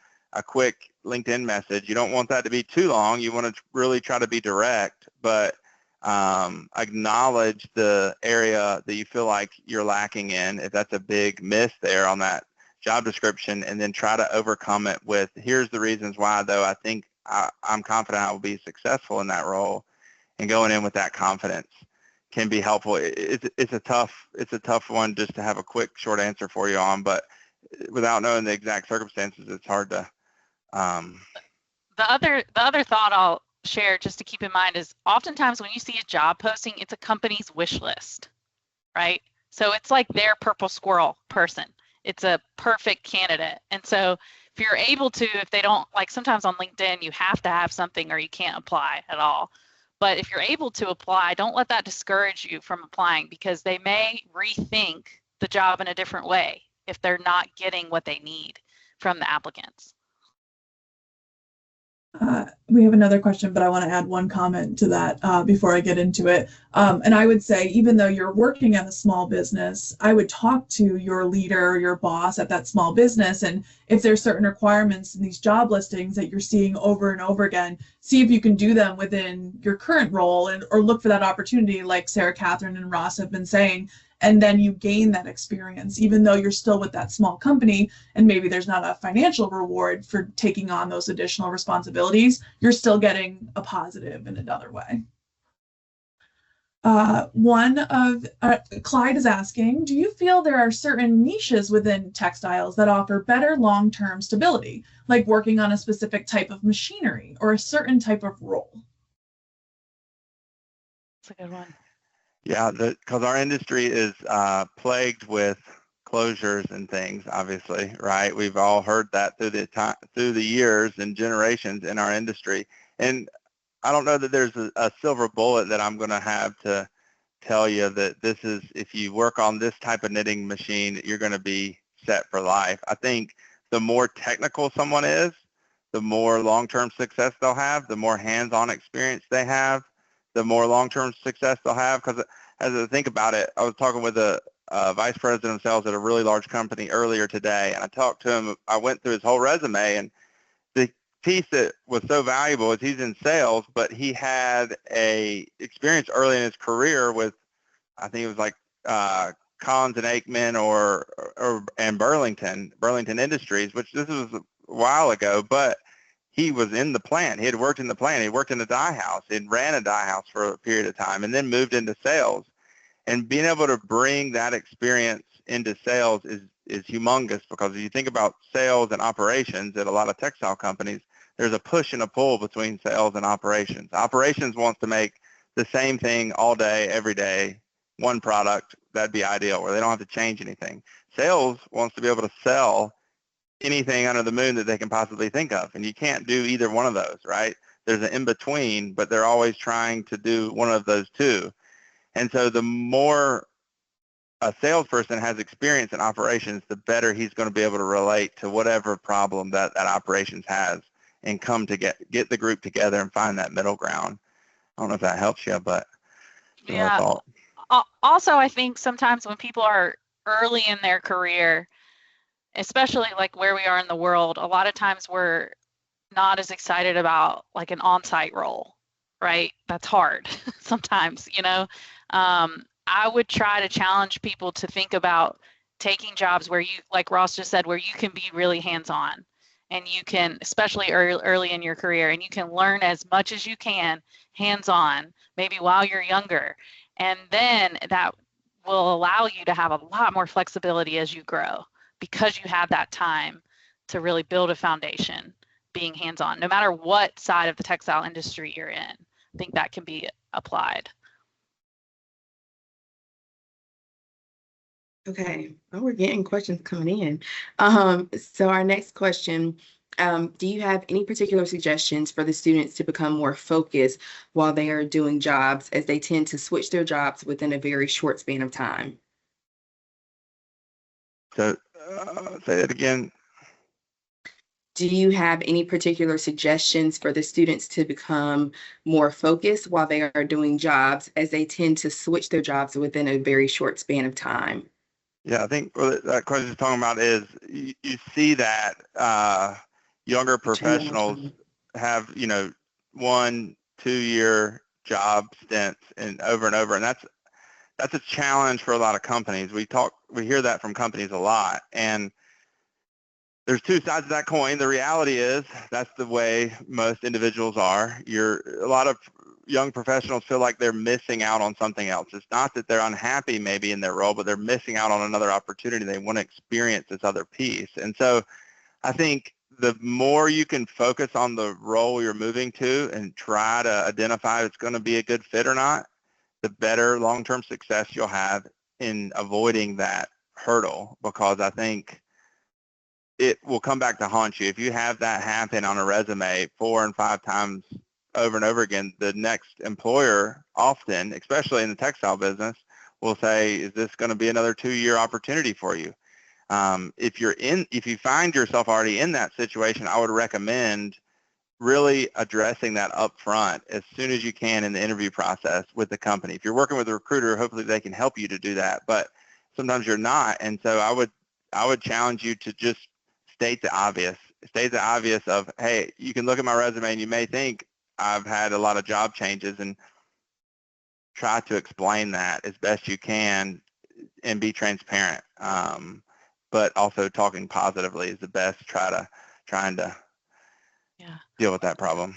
quick LinkedIn message. You don't want that to be too long. You want to really try to be direct, but acknowledge the area that you feel like you're lacking in, if that's a big miss there on that job description, and then try to overcome it with, here's the reasons why, though I think I'm confident I will be successful in that role. And going in with that confidence can be helpful. It's a tough one just to have a quick, short answer for you on, but without knowing the exact circumstances, it's hard to. The other thought I'll share just to keep in mind is, oftentimes when you see a job posting, it's a company's wish list, right? So it's like their purple squirrel person. It's a perfect candidate. And so if you're able to, if they don't, like sometimes on LinkedIn, you have to have something or you can't apply at all. But if you're able to apply, don't let that discourage you from applying, because they may rethink the job in a different way if they're not getting what they need from the applicants. We have another question, but I want to add one comment to that before I get into it. And I would say, even though you're working at a small business, I would talk to your leader, your boss at that small business, and if there's certain requirements in these job listings that you're seeing over and over again, see if you can do them within your current role, or look for that opportunity, like Sarah, Kathryn, and Ross have been saying. And then you gain that experience, even though you're still with that small company, and maybe there's not a financial reward for taking on those additional responsibilities, you're still getting a positive in another way. Clyde is asking, do you feel there are certain niches within textiles that offer better long-term stability, like working on a specific type of machinery or a certain type of role? That's a good one. Yeah, because our industry is plagued with closures and things, obviously, right? We've all heard that through the years and generations in our industry. And I don't know that there's a silver bullet that I'm going to have to tell you that this is, if you work on this type of knitting machine, you're going to be set for life. I think the more technical someone is, the more long-term success they'll have, the more hands-on experience they have, the more long-term success they'll have. Because as I think about it, I was talking with a vice president of sales at a really large company earlier today, and I talked to him. I went through his whole resume, and the piece that was so valuable is he's in sales, but he had a experience early in his career with, I think it was like Collins and Aikman and Burlington Industries, which this was a while ago, but he was in the plant. He had worked in the plant. He worked in a dye house. He ran a dye house for a period of time and then moved into sales. And being able to bring that experience into sales is humongous, because if you think about sales and operations at a lot of textile companies, there's a push and a pull between sales and operations. Operations wants to make the same thing all day, every day, one product. That'd be ideal, where they don't have to change anything. Sales wants to be able to sell anything under the moon that they can possibly think of, and you can't do either one of those, right? There's an in-between, but they're always trying to do one of those two. And so the more a salesperson has experience in operations, the better he's going to be able to relate to whatever problem that operations has, and come to get the group together and find that middle ground. I don't know if that helps you, but yeah. Also, I think sometimes when people are early in their career, especially like where we are in the world, a lot of times we're not as excited about like an on-site role, right? That's hard sometimes, you know. I would try to challenge people to think about taking jobs where you, like Ross just said, where you can be really hands-on and you can, especially early in your career, and you can learn as much as you can hands-on, maybe while you're younger. And then that will allow you to have a lot more flexibility as you grow, because you have that time to really build a foundation being hands-on, no matter what side of the textile industry you're in. I think that can be applied. Okay, oh, we're getting questions coming in. So our next question, do you have any particular suggestions for the students to become more focused while they are doing jobs, as they tend to switch their jobs within a very short span of time? So say that again. Do you have any particular suggestions for the students to become more focused while they are doing jobs, as they tend to switch their jobs within a very short span of time? Yeah, I think what that question is talking about is you see that younger professionals have, 1-2 year job stints and over, and that's a challenge for a lot of companies. We hear that from companies a lot, and there's two sides of that coin. The reality is that's the way most individuals are. A lot of young professionals feel like they're missing out on something else. It's not that they're unhappy maybe in their role, but they're missing out on another opportunity. They want to experience this other piece. And so I think the more you can focus on the role you're moving to and try to identify if it's going to be a good fit or not, the better long-term success you'll have in avoiding that hurdle, because I think it will come back to haunt you. If you have that happen on a resume 4 and 5 times over and over again, the next employer often, especially in the textile business, will say, is this going to be another 2-year opportunity for you? If you find yourself already in that situation, I would recommend really addressing that up front as soon as you can in the interview process with the company. If you're working with a recruiter, hopefully they can help you to do that, but sometimes you're not. And so I would challenge you to just state the obvious. State the obvious of, hey, you can look at my resume and you may think I've had a lot of job changes, and try to explain that as best you can and be transparent. But also talking positively is the best. Trying to deal with that problem.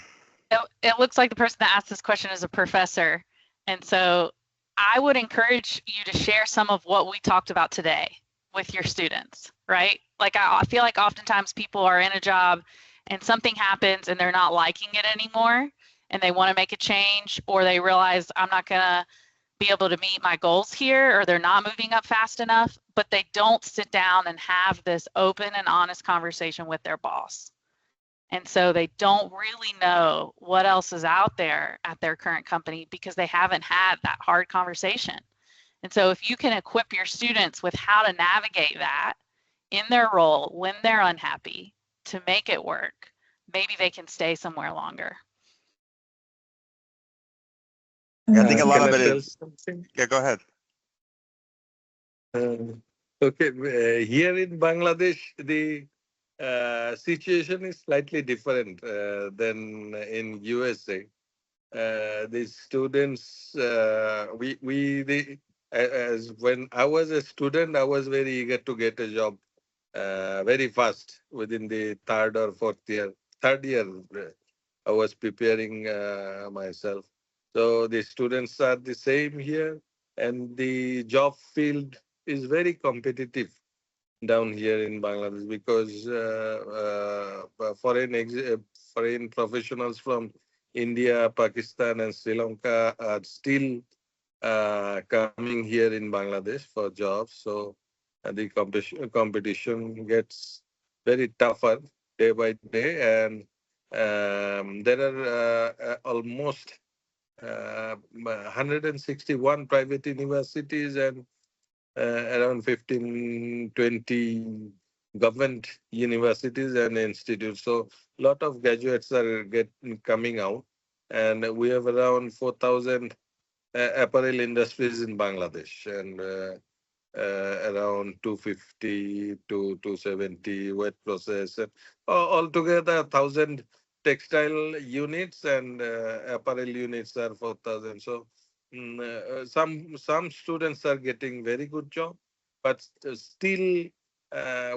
It looks like the person that asked this question is a professor. And so I would encourage you to share some of what we talked about today with your students, right? Like I feel like oftentimes people are in a job and something happens and they're not liking it anymore and they want to make a change, or they realize I'm not going to be able to meet my goals here, or they're not moving up fast enough, but they don't sit down and have this open and honest conversation with their boss. And so they don't really know what else is out there at their current company because they haven't had that hard conversation. And so if you can equip your students with how to navigate that in their role when they're unhappy to make it work, maybe they can stay somewhere longer. I think a lot of it is. Yeah, go ahead. Okay, here in Bangladesh, the situation is slightly different than in USA. The students, as when I was a student, I was very eager to get a job very fast within the third or fourth year. Third year, I was preparing myself. So the students are the same here, and the job field is very competitive down here in Bangladesh, because foreign professionals from India, Pakistan, and Sri Lanka are still coming here in Bangladesh for jobs. So the competition gets very tougher day by day, and there are almost 161 private universities and around 15-20 government universities and institutes. So a lot of graduates are coming out, and we have around 4,000 apparel industries in Bangladesh, and around 250 to 270 wet process, and altogether 1,000 textile units, and apparel units are 4,000. So some students are getting very good job, but still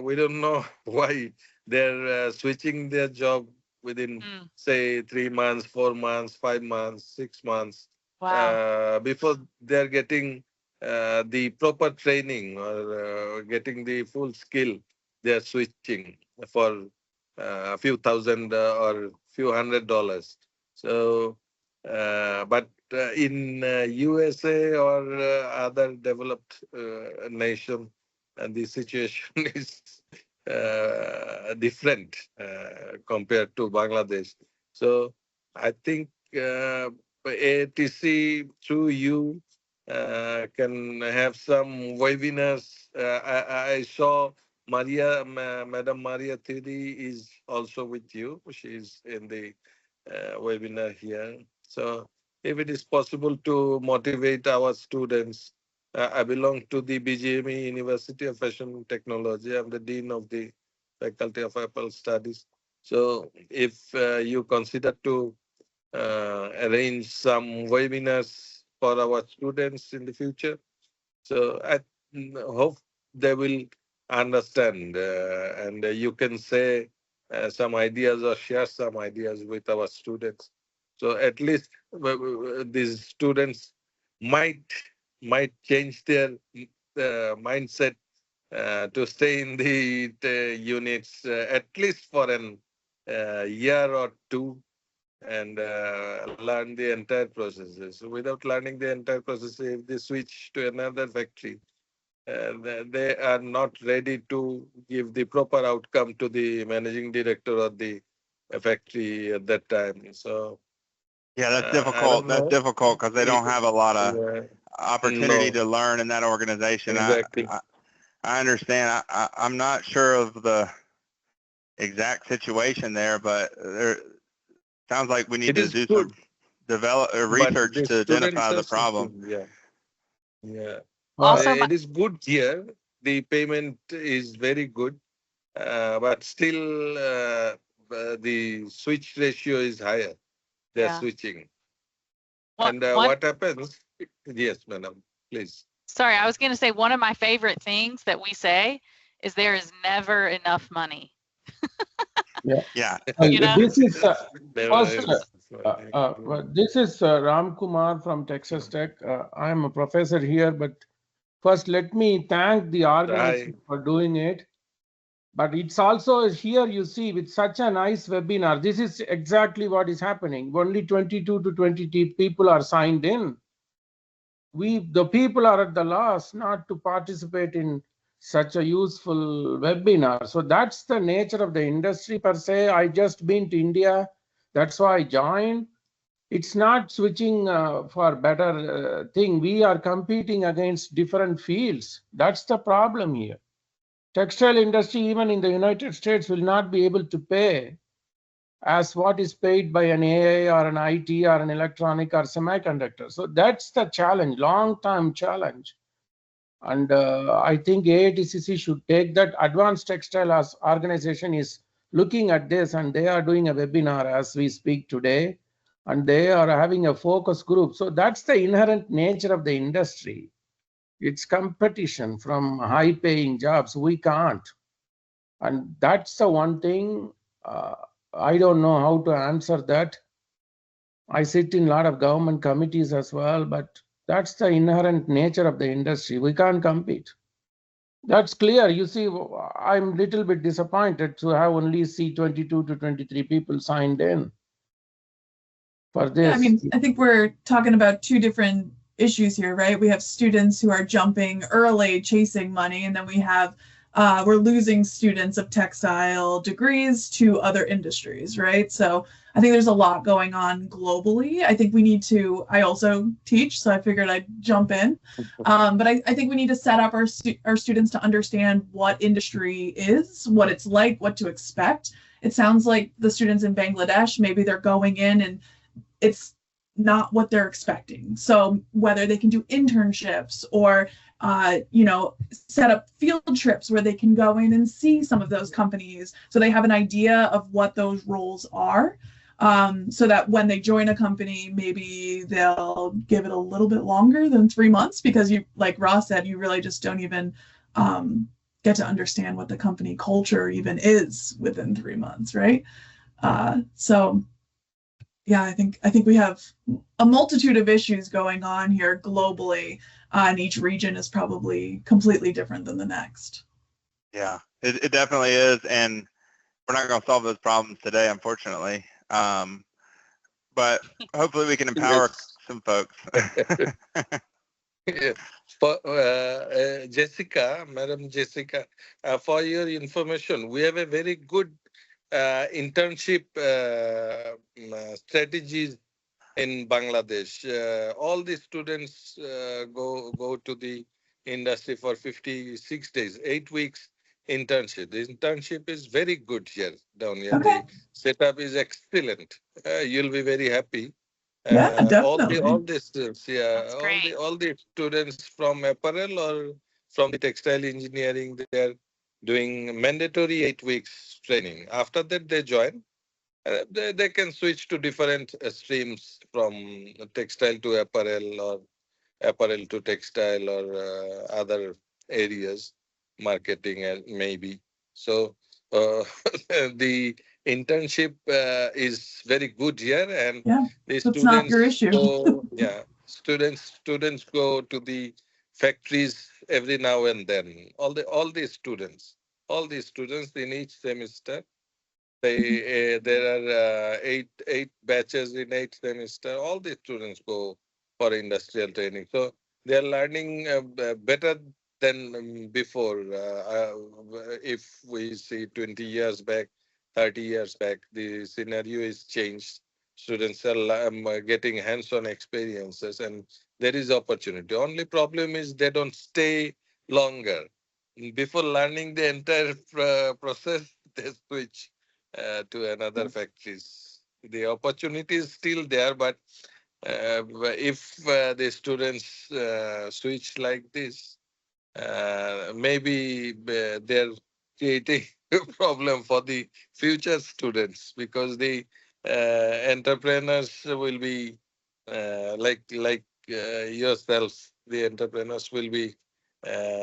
we don't know why they're switching their job within, say, 3 months, 4 months, 5 months, 6 months, Wow. before they're getting the proper training or getting the full skill. They're switching for a few thousand or few $100s. So, but in USA or other developed nation, the situation is different compared to Bangladesh. So I think AATC through you can have some webinars. I saw Madam Maria Thiri is also with you. She's in the webinar here. So if it is possible to motivate our students, I belong to the BGME University of Fashion and Technology. I'm the Dean of the Faculty of Apparel Studies. So if you consider to arrange some webinars for our students in the future, so I hope they will understand and you can say some ideas or share some ideas with our students. So at least these students might change their mindset to stay in the units at least for an year or two and learn the entire processes. So without learning the entire process, if they switch to another factory, they are not ready to give the proper outcome to the managing director of the factory at that time. So Yeah, that's I difficult. don't That's know. difficult because they don't have a lot of Yeah, opportunity no, to learn in that organization. exactly. I understand. I'm not sure of the exact situation there, but there sounds like we need It to is do good, some but research the to students identify are the problem. suffering. Yeah, yeah. Also, It is good here. The payment is very good, but still the switch ratio is higher. They're yeah. switching. One, And one, what happens? Yes, madam, please. sorry, I was going to say one of my favorite things that we say is there is never enough money. Yeah. Yeah. You know? This is Never first. enough. This is Ram Kumar from Texas Tech. I am a professor here, but first let me thank the organizer for doing it. But it's also here you see with such a nice webinar. This is exactly what is happening. Only 22 to 20 people are signed in. The people are at the loss not to participate in such a useful webinar. So that's the nature of the industry per se. I just been to India. That's why I joined. It's not switching for better thing. We are competing against different fields. That's the problem here. Textile industry, even in the United States, will not be able to pay as what is paid by an AI or an IT or an electronic or semiconductor. So that's the challenge, long-term challenge. And I think AATCC should take that. Advanced Textile organization is looking at this, and they are doing a webinar as we speak today, and they are having a focus group. So that's the inherent nature of the industry. It's competition from high-paying jobs. We can't. And that's the one thing. I don't know how to answer that. I sit in a lot of government committees as well, but that's the inherent nature of the industry. We can't compete. That's clear. You see, I'm a little bit disappointed to have only 22 to 23 people signed in for this. Yeah, I mean, I think we're talking about two different issues here, right? We have students who are jumping early, chasing money, and then we have we're losing students of textile degrees to other industries, right? So I think there's a lot going on globally. I think we need to, I also teach, so I figured I'd jump in. But I think we need to set up our students to understand what industry is, what it's like, what to expect. It sounds like the students in Bangladesh, maybe they're going in and it's not what they're expecting. So whether they can do internships or set up field trips where they can go in and see some of those companies so they have an idea of what those roles are, so that when they join a company, maybe they'll give it a little bit longer than 3 months, because you, like Ross said, you really just don't even get to understand what the company culture even is within 3 months, right? So yeah, I think we have a multitude of issues going on here globally, and each region is probably completely different than the next. Yeah, it definitely is, and we're not going to solve those problems today, unfortunately. But hopefully we can empower some folks. Yeah. For Jessica, Madam Jessica, for your information, we have a very good internship strategies in Bangladesh. All the students go to the industry for 56 days, 8 weeks internship. The internship is very good here down here. Okay. The setup is excellent. You'll be very happy. Yeah, definitely. All the students, That's great. all the students from apparel or from the textile engineering, they are doing mandatory 8 weeks training. After that, they join. They can switch to different streams from textile to apparel or apparel to textile or other areas, marketing and maybe. So the internship is very good here, and Yeah, the that's not your students issue. go, yeah, students go to the factories every now and then. All the students in each semester. There are eight batches in 8 semester. All the students go for industrial training, so they are learning better than before. If we see 20 years back, 30 years back, the scenario is changed. Students are getting hands-on experiences, and there is opportunity. Only problem is they don't stay longer. Before learning the entire process, they switch to another factories. The opportunity is still there, but if the students switch like this, maybe they're creating a problem for the future students, because the entrepreneurs will be like yourself. The entrepreneurs will be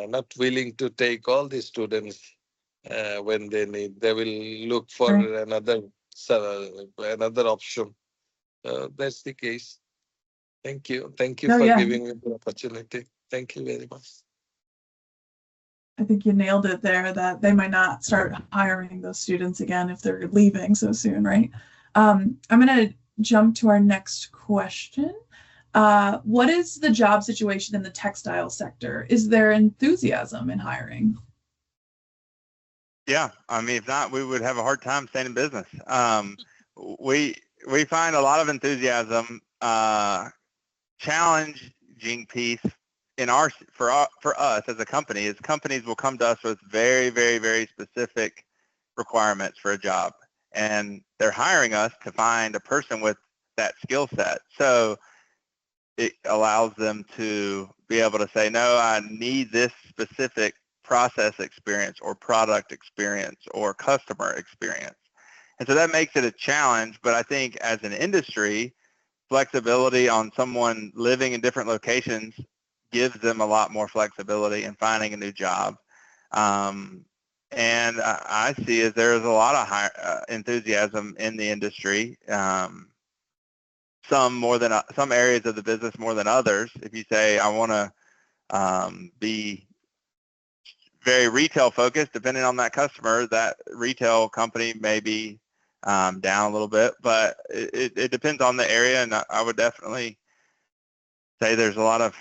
not willing to take all the students when they need. They will look for Right. another option. That's the case. Thank you. Thank you No, for yeah, giving me the opportunity. Thank you very much. I think you nailed it there, that they might not start hiring those students again if they're leaving so soon, right? I'm going to jump to our next question. What is the job situation in the textile sector? Is there enthusiasm in hiring? Yeah, I mean, if not, we would have a hard time staying in business. We find a lot of enthusiasm. Challenging piece in for us as a company is companies will come to us with very, very, very specific requirements for a job, and they're hiring us to find a person with that skill set. So it allows them to be able to say, no, I need this specific process experience or product experience or customer experience. And so that makes it a challenge, but I think as an industry, flexibility on someone living in different locations gives them a lot more flexibility in finding a new job. And I see is there's a lot of enthusiasm in the industry. Some more than some areas of the business more than others. If you say I want to be very retail focused, depending on that customer, that retail company may be down a little bit, but it depends on the area, and I would definitely say there's a lot of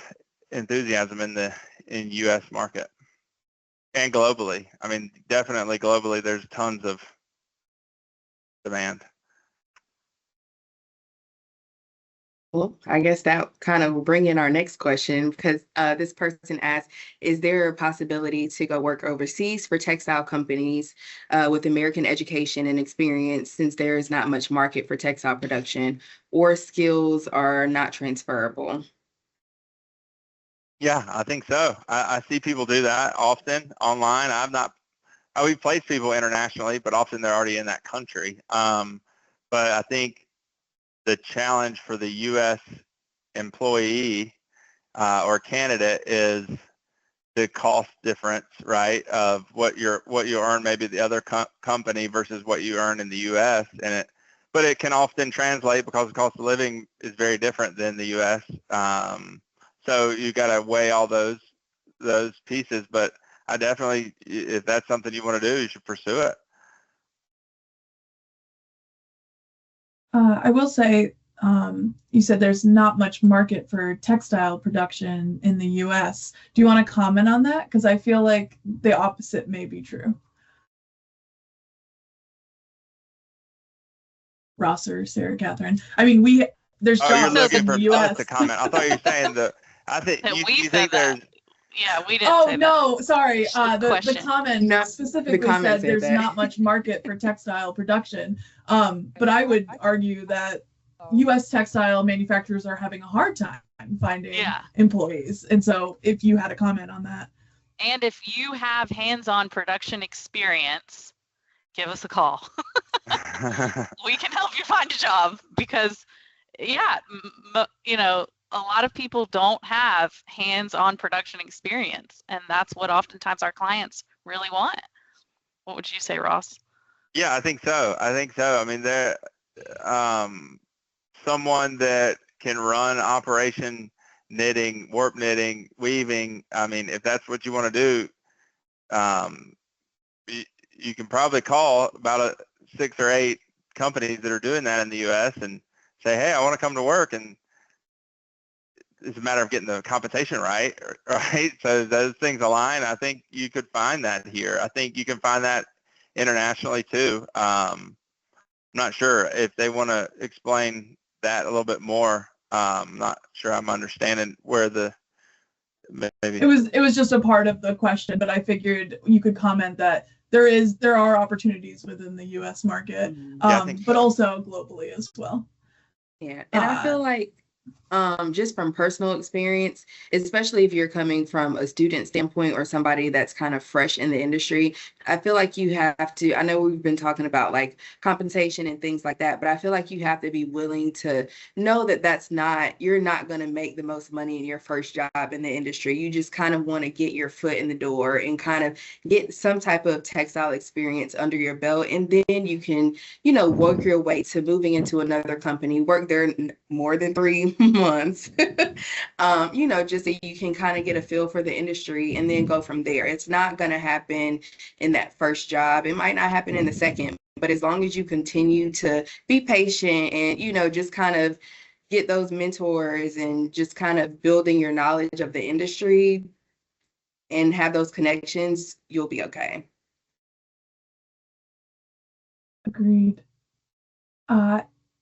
enthusiasm in U.S. market and globally. I mean, definitely globally, there's tons of demand. Well, I guess that kind of will bring in our next question, because this person asked, is there a possibility to go work overseas for textile companies with American education and experience, since there is not much market for textile production or skills are not transferable? Yeah, I think so. I see people do that often online. We've placed people internationally, but often they're already in that country. But I think the challenge for the U.S. employee or candidate is the cost difference, right, of what you earn maybe the other company versus what you earn in the U.S. But it can often translate because the cost of living is very different than the U.S. So you got to weigh all those pieces. But I definitely, if that's something you want to do, you should pursue it. I will say, you said there's not much market for textile production in the US. Do you want to comment on that? Because I feel like the opposite may be true. Ross or Sarah, Kathryn. I mean, there's jobs you're looking in the for US. us to comment. I thought you were saying I think you think there's. Yeah, we didn't. Oh no, sorry. The comment No, specifically said there's that. not much market for textile production. But I would argue that U.S. textile manufacturers are having a hard time finding employees. And so if you had a comment on that. And if you have hands-on production experience, give us a call. We can help you find a job because, a lot of people don't have hands-on production experience, and that's what oftentimes our clients really want. What would you say, Ross? Yeah, I think so. I mean, there, someone that can run operation knitting, warp knitting, weaving. I mean, if that's what you want to do, you can probably call about 6 or 8 companies that are doing that in the U.S. and say, hey, I want to come to work, and it's a matter of getting the compensation right? So those things align. I think you could find that here. I think you can find that internationally too. I'm not sure if they want to explain that a little bit more. I'm not sure I'm understanding where maybe. It was just a part of the question, but I figured you could comment that there are opportunities within the U.S. market, but also globally as well. Yeah, and I feel like just from personal experience, especially if you're coming from a student standpoint or somebody that's kind of fresh in the industry, I feel like you have to, I know we've been talking about like compensation and things like that, but I feel like you have to be willing to know that you're not going to make the most money in your first job in the industry. You just kind of want to get your foot in the door and kind of get some type of textile experience under your belt. And then you can, work your way to moving into another company, work there more than 3 months, just so you can kind of get a feel for the industry and then go from there. It's not going to happen in that first job. It might not happen in the second, but as long as you continue to be patient and, just kind of get those mentors and just kind of building your knowledge of the industry and have those connections, you'll be okay. Agreed.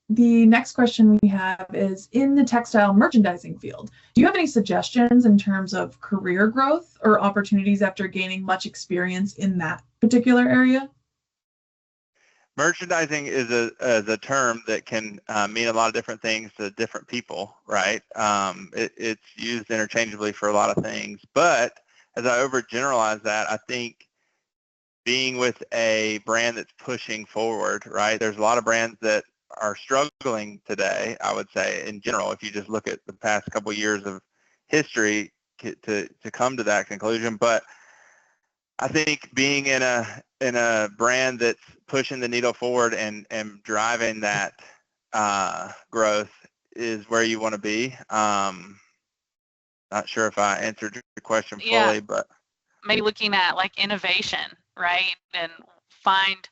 The next question we have is, in the textile merchandising field, do you have any suggestions in terms of career growth or opportunities after gaining much experience in that particular area? Merchandising is a term that can mean a lot of different things to different people, right? It's used interchangeably for a lot of things. But as I overgeneralize that, I think being with a brand that's pushing forward, right? There's a lot of brands that are struggling today, I would say, in general, if you just look at the past couple of years of history to come to that conclusion. But I think being in a brand that's pushing the needle forward and driving that growth is where you want to be. Not sure if I answered your question fully, but maybe looking at like innovation, right? And find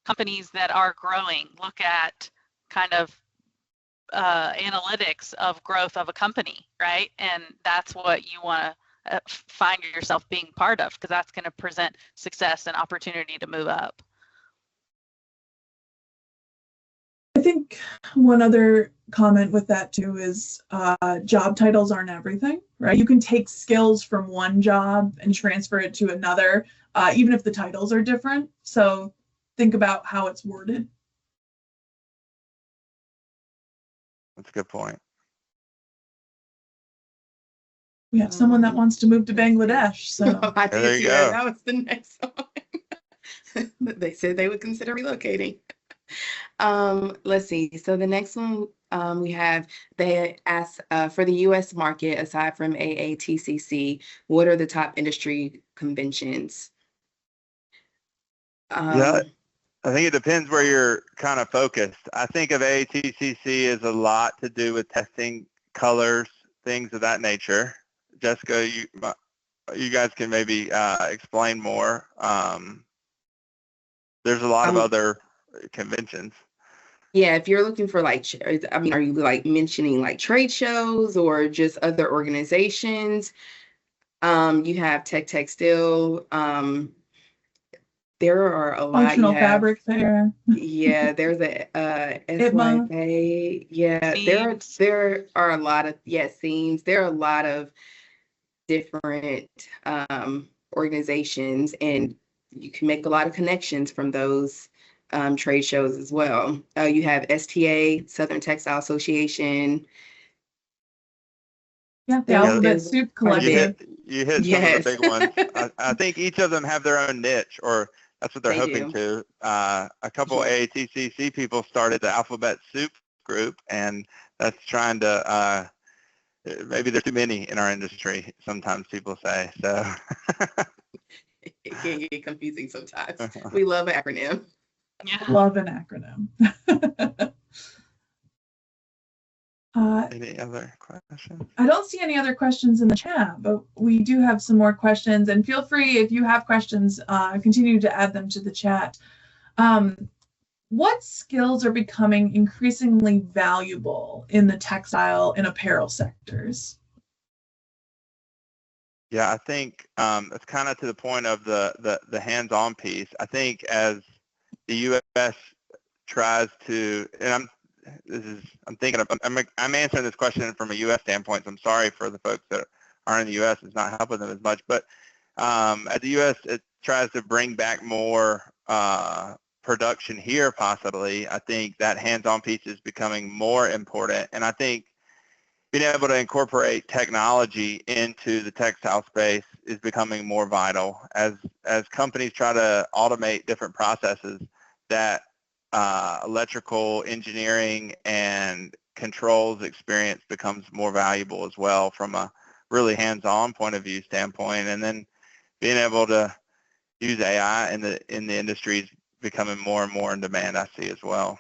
companies that are growing, look at kind of analytics of growth of a company, right? And that's what you want to find yourself being part of, because that's going to present success and opportunity to move up. I think one other comment with that too is job titles aren't everything, right? You can take skills from one job and transfer it to another, even if the titles are different. So think about how it's worded. That's a good point. We have someone that wants to move to Bangladesh. So I did there you see go. that. That was the next one. They said they would consider relocating. Let's see. So the next one We have, they ask for the U.S. market, aside from AATCC, what are the top industry conventions? Yeah, I think it depends where you're kind of focused. I think of AATCC as a lot to do with testing colors, things of that nature. Jessica, you guys can maybe explain more. There's a lot of other conventions. Yeah, if you're looking for like, I mean, are you like mentioning like trade shows or just other organizations? You have Textile. There are a lot. Functional Fabric Fair. Yeah, there's a SYFA. Yeah, there are a lot of seams. There are a lot of different organizations, and you can make a lot of connections from those trade shows as well. You have STA, Southern Textile Association. Yeah, the Alphabet Soup Collective. You hit some of the big ones. I think each of them have their own niche, or that's what they're hoping to. A couple AATCC people started the Alphabet Soup group, and that's trying to, maybe there's too many in our industry, sometimes people say. So it can get confusing sometimes. We love an acronym. Yeah. Love an acronym. Any other questions? I don't see any other questions in the chat, but we do have some more questions, and feel free, if you have questions, continue to add them to the chat. What skills are becoming increasingly valuable in the textile and apparel sectors? Yeah, I think it's kind of to the point of the hands-on piece. I think as the U.S. tries to, and I'm answering this question from a U.S. standpoint, so I'm sorry for the folks that aren't in the U.S. It's not helping them as much. But as the U.S. it tries to bring back more production here, possibly, I think that hands-on piece is becoming more important. And I think being able to incorporate technology into the textile space is becoming more vital as companies try to automate different processes. That electrical engineering and controls experience becomes more valuable as well from a really hands-on point of view standpoint. And then being able to use AI in the industry is becoming more and more in demand, I see as well.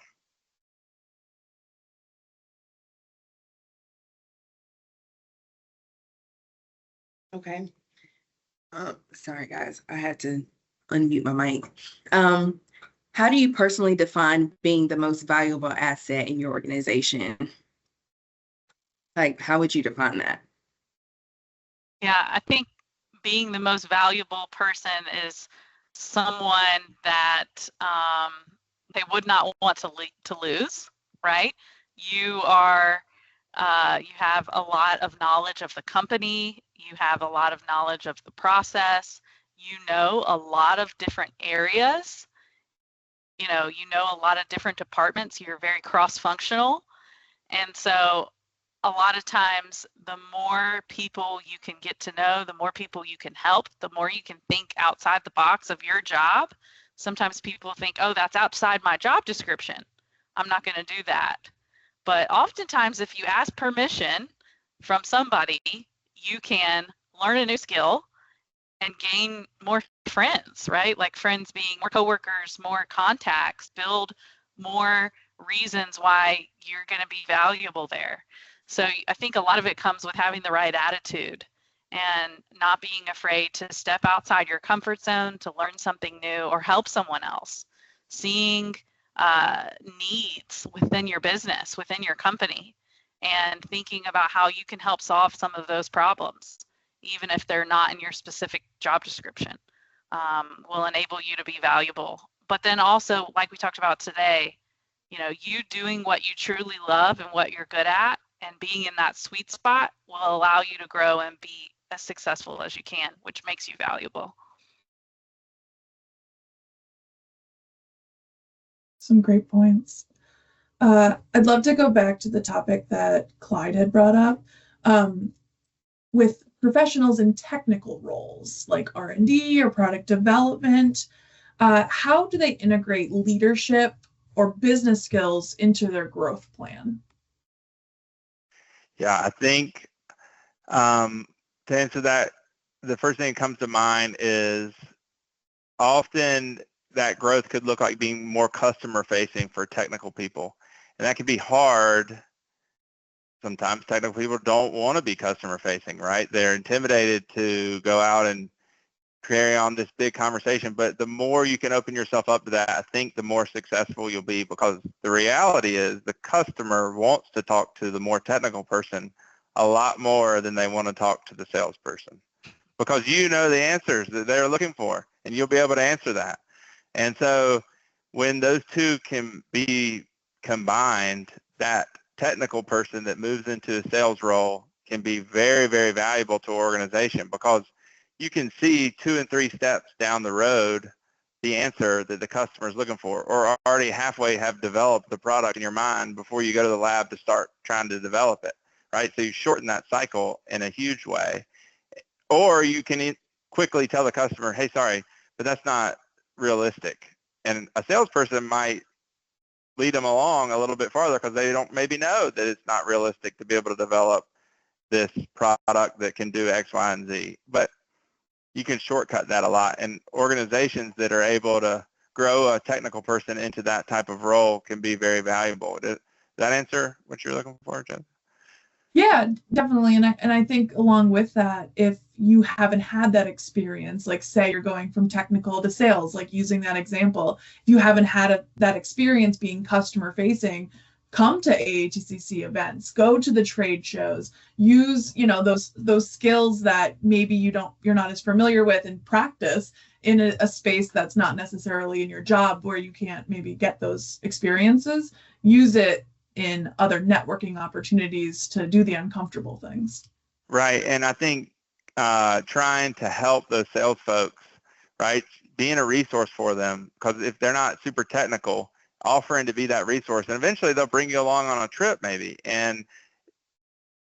Okay. Sorry guys, I had to unmute my mic. How do you personally define being the most valuable asset in your organization? Like, how would you define that? Yeah, I think being the most valuable person is someone that they would not want to lose, right? You are, you have a lot of knowledge of the company. You have a lot of knowledge of the process. You know a lot of different areas. You know a lot of different departments. You're very cross-functional. And so a lot of times, the more people you can get to know, the more people you can help, the more you can think outside the box of your job. Sometimes people think, oh, that's outside my job description. I'm not going to do that. But oftentimes, if you ask permission from somebody, you can learn a new skill and gain more friends, right? Like friends being more coworkers, more contacts, build more reasons why you're going to be valuable there. So I think a lot of it comes with having the right attitude and not being afraid to step outside your comfort zone to learn something new or help someone else. Seeing needs within your business, within your company, and thinking about how you can help solve some of those problems, even if they're not in your specific job description, will enable you to be valuable. But then also, like we talked about today, you doing what you truly love and what you're good at and being in that sweet spot will allow you to grow and be as successful as you can, which makes you valuable. Some great points. I'd love to go back to the topic that Clyde had brought up with professionals in technical roles like R&D or product development. How do they integrate leadership or business skills into their growth plan? Yeah, I think to answer that, the first thing that comes to mind is often that growth could look like being more customer facing for technical people. And that can be hard. Sometimes technical people don't want to be customer facing, right? They're intimidated to go out and carry on this big conversation. But the more you can open yourself up to that, I think the more successful you'll be, because the reality is the customer wants to talk to the more technical person a lot more than they want to talk to the salesperson, because you know the answers that they're looking for and you'll be able to answer that. And so when those two can be combined, that technical person that moves into a sales role can be very, very valuable to an organization, because you can see 2 and 3 steps down the road the answer that the customer is looking for, or already halfway have developed the product in your mind before you go to the lab to start trying to develop it, right? So you shorten that cycle in a huge way. Or you can quickly tell the customer, hey, sorry, but that's not realistic. And a salesperson might lead them along a little bit farther because they don't maybe know that it's not realistic to be able to develop this product that can do X, Y, and Z. But you can shortcut that a lot. And organizations that are able to grow a technical person into that type of role can be very valuable. Does that answer what you're looking for, Jen? Yeah, definitely. And I think along with that, if you haven't had that experience, like say you're going from technical to sales, like using that example, if you haven't had that experience being customer facing, come to AATCC events, go to the trade shows, use, those skills that maybe you're not as familiar with, and practice in a space that's not necessarily in your job where you can't maybe get those experiences. Use it in other networking opportunities to do the uncomfortable things. Right. And I think trying to help those sales folks, right, being a resource for them, because if they're not super technical, offering to be that resource, and eventually they'll bring you along on a trip maybe, and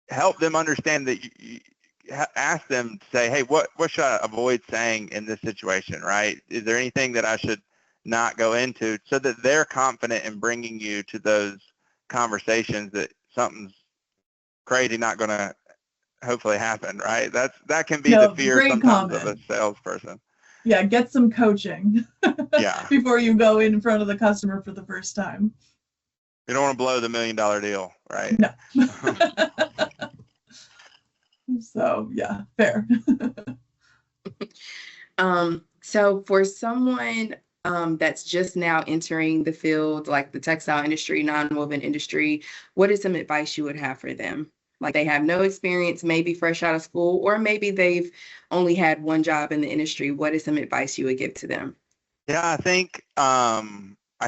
help them understand that you ask them to say, hey, what should I avoid saying in this situation, right? Is there anything that I should not go into, so that they're confident in bringing you to those conversations that something's crazy not going to hopefully happen, right? That can be the fear sometimes of a salesperson. Yeah, get some coaching yeah. before you go in front of the customer for the first time. You don't want to blow the $1 million deal, right? No. So yeah, fair. So for someone that's just now entering the field, like the textile industry, nonwoven industry, what is some advice you would have for them? Like they have no experience, maybe fresh out of school, or maybe they've only had one job in the industry. What is some advice you would give to them? Yeah, I think I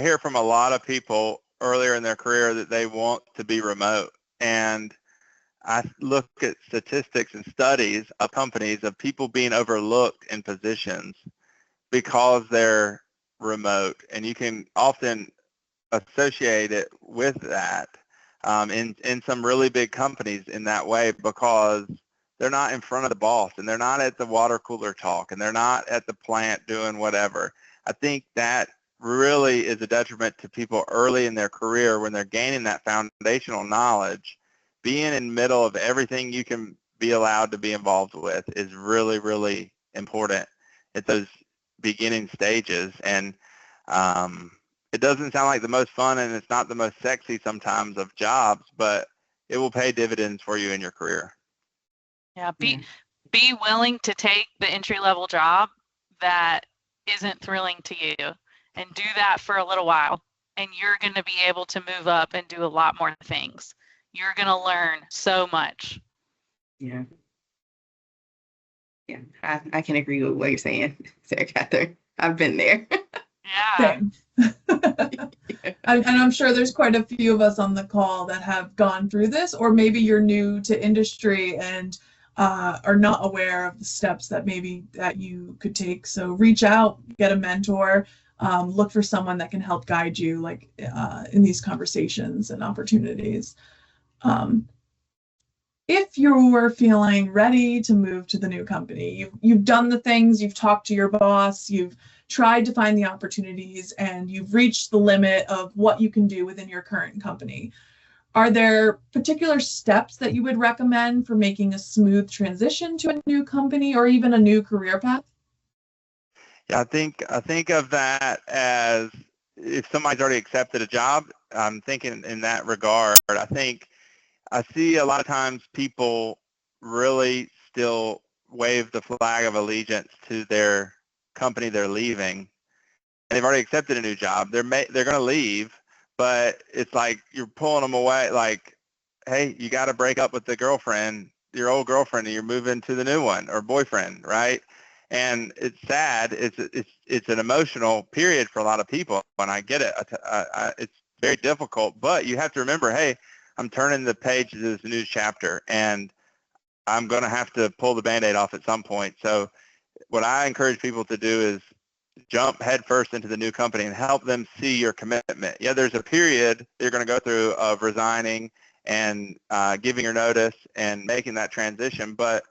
hear from a lot of people earlier in their career that they want to be remote. And I look at statistics and studies of companies of people being overlooked in positions because they're remote. And you can often associate it with that in some really big companies in that way, because they're not in front of the boss, and they're not at the water cooler talk, and they're not at the plant doing whatever. I think that really is a detriment to people early in their career when they're gaining that foundational knowledge. Being in the middle of everything you can be allowed to be involved with is really, really important at those beginning stages. And it doesn't sound like the most fun, and it's not the most sexy sometimes of jobs, but it will pay dividends for you in your career. Yeah, be willing to take the entry-level job that isn't thrilling to you, and do that for a little while, and you're going to be able to move up and do a lot more things. You're going to learn so much. Yeah. Yeah, I can agree with what you're saying, Sarah Kathryn. I've been there. Yeah. And I'm sure there's quite a few of us on the call that have gone through this, or maybe you're new to industry and are not aware of the steps that you could take. So reach out, get a mentor, look for someone that can help guide you, like in these conversations and opportunities. If you're feeling ready to move to the new company, you've done the things, you've talked to your boss, you've tried to find the opportunities, and you've reached the limit of what you can do within your current company, Are there particular steps that you would recommend for making a smooth transition to a new company or even a new career path? Yeah, I think of that as if somebody's already accepted a job. I'm thinking in that regard. I see a lot of times people really still wave the flag of allegiance to their company they're leaving, and they've already accepted a new job. They're going to leave, but it's like you're pulling them away. Like, hey, you got to break up with the girlfriend, your old girlfriend, and you're moving to the new one, or boyfriend, right? And it's sad. It's an emotional period for a lot of people, and I get it. It's very difficult, but you have to remember, hey, I'm turning the page to this new chapter, and I'm going to have to pull the Band-Aid off at some point. So what I encourage people to do is jump headfirst into the new company and help them see your commitment. Yeah, there's a period you're going to go through of resigning and giving your notice and making that transition, but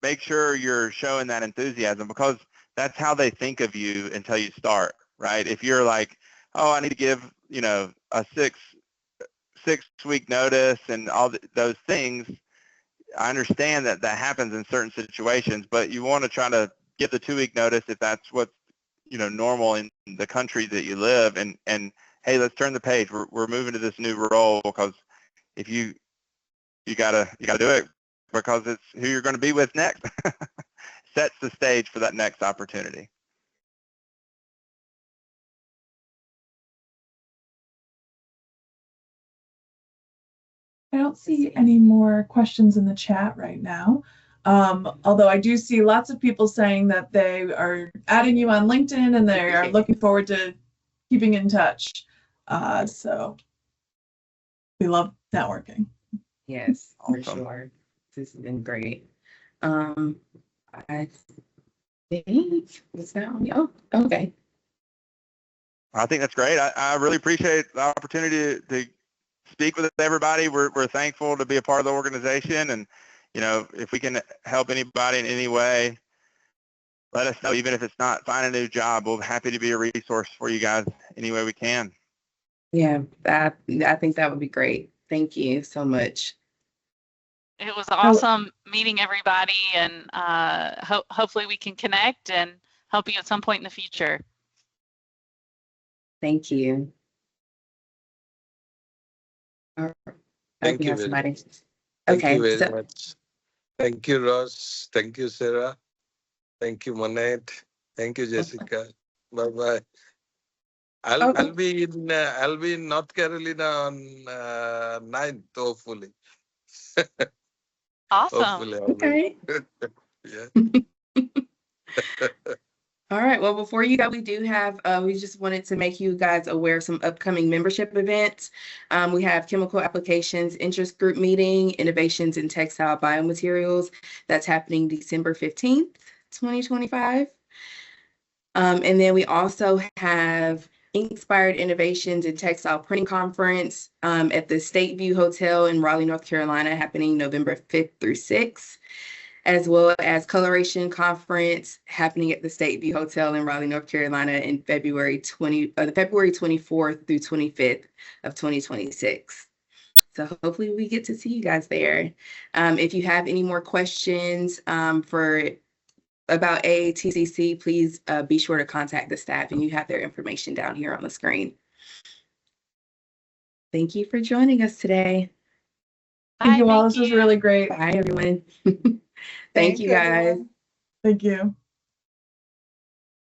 make sure you're showing that enthusiasm, because that's how they think of you until you start, right? If you're like, oh, I need to give, a six-week notice and all those things, I understand that happens in certain situations, but you want to try to give the 2-week notice if that's what's normal in the country that you live, and hey, let's turn the page. We're moving to this new role, because if you gotta do it, because it's who you're going to be with next. Sets the stage for that next opportunity. I don't see any more questions in the chat right now. Although I do see lots of people saying that they are adding you on LinkedIn and they are looking forward to keeping in touch. So we love networking. Yes, for Awesome. sure. This has been great. I think it's now. Oh, okay. I think that's great. I really appreciate the opportunity to speak with everybody. We're thankful to be a part of the organization, and if we can help anybody in any way, let us know. Even if it's not find a new job, we're happy to be a resource for you guys any way we can. Yeah, I think that would be great. Thank you so much. It was awesome meeting everybody, and hopefully we can connect and help you at some point in the future. Thank you. All right. Thank you very much. Thank you very much. Thank you, Ross. Thank you, Sarah. Thank you, Monette. Thank you, Jessica. Bye bye. I'll be in North Carolina on 9th, hopefully. Awesome. Hopefully, Okay. Yeah. All right. Well, before you go, we do have, we just wanted to make you guys aware of some upcoming membership events. We have Chemical Applications Interest Group Meeting, Innovations in Textile Biomaterials. That's happening December 15th, 2025. And then we also have Inspired Innovations in Textile Printing Conference at the State View Hotel in Raleigh, North Carolina, happening November 5th through 6th. As well as Coloration Conference happening at the State View Hotel in Raleigh, North Carolina in February 24th through 25th of 2026. So hopefully we get to see you guys there. If you have any more questions about AATCC, please be sure to contact the staff, and you have their information down here on the screen. Thank you for joining us today. Thank you all. This was really great. Bye, everyone. Thank you, guys. Thank you.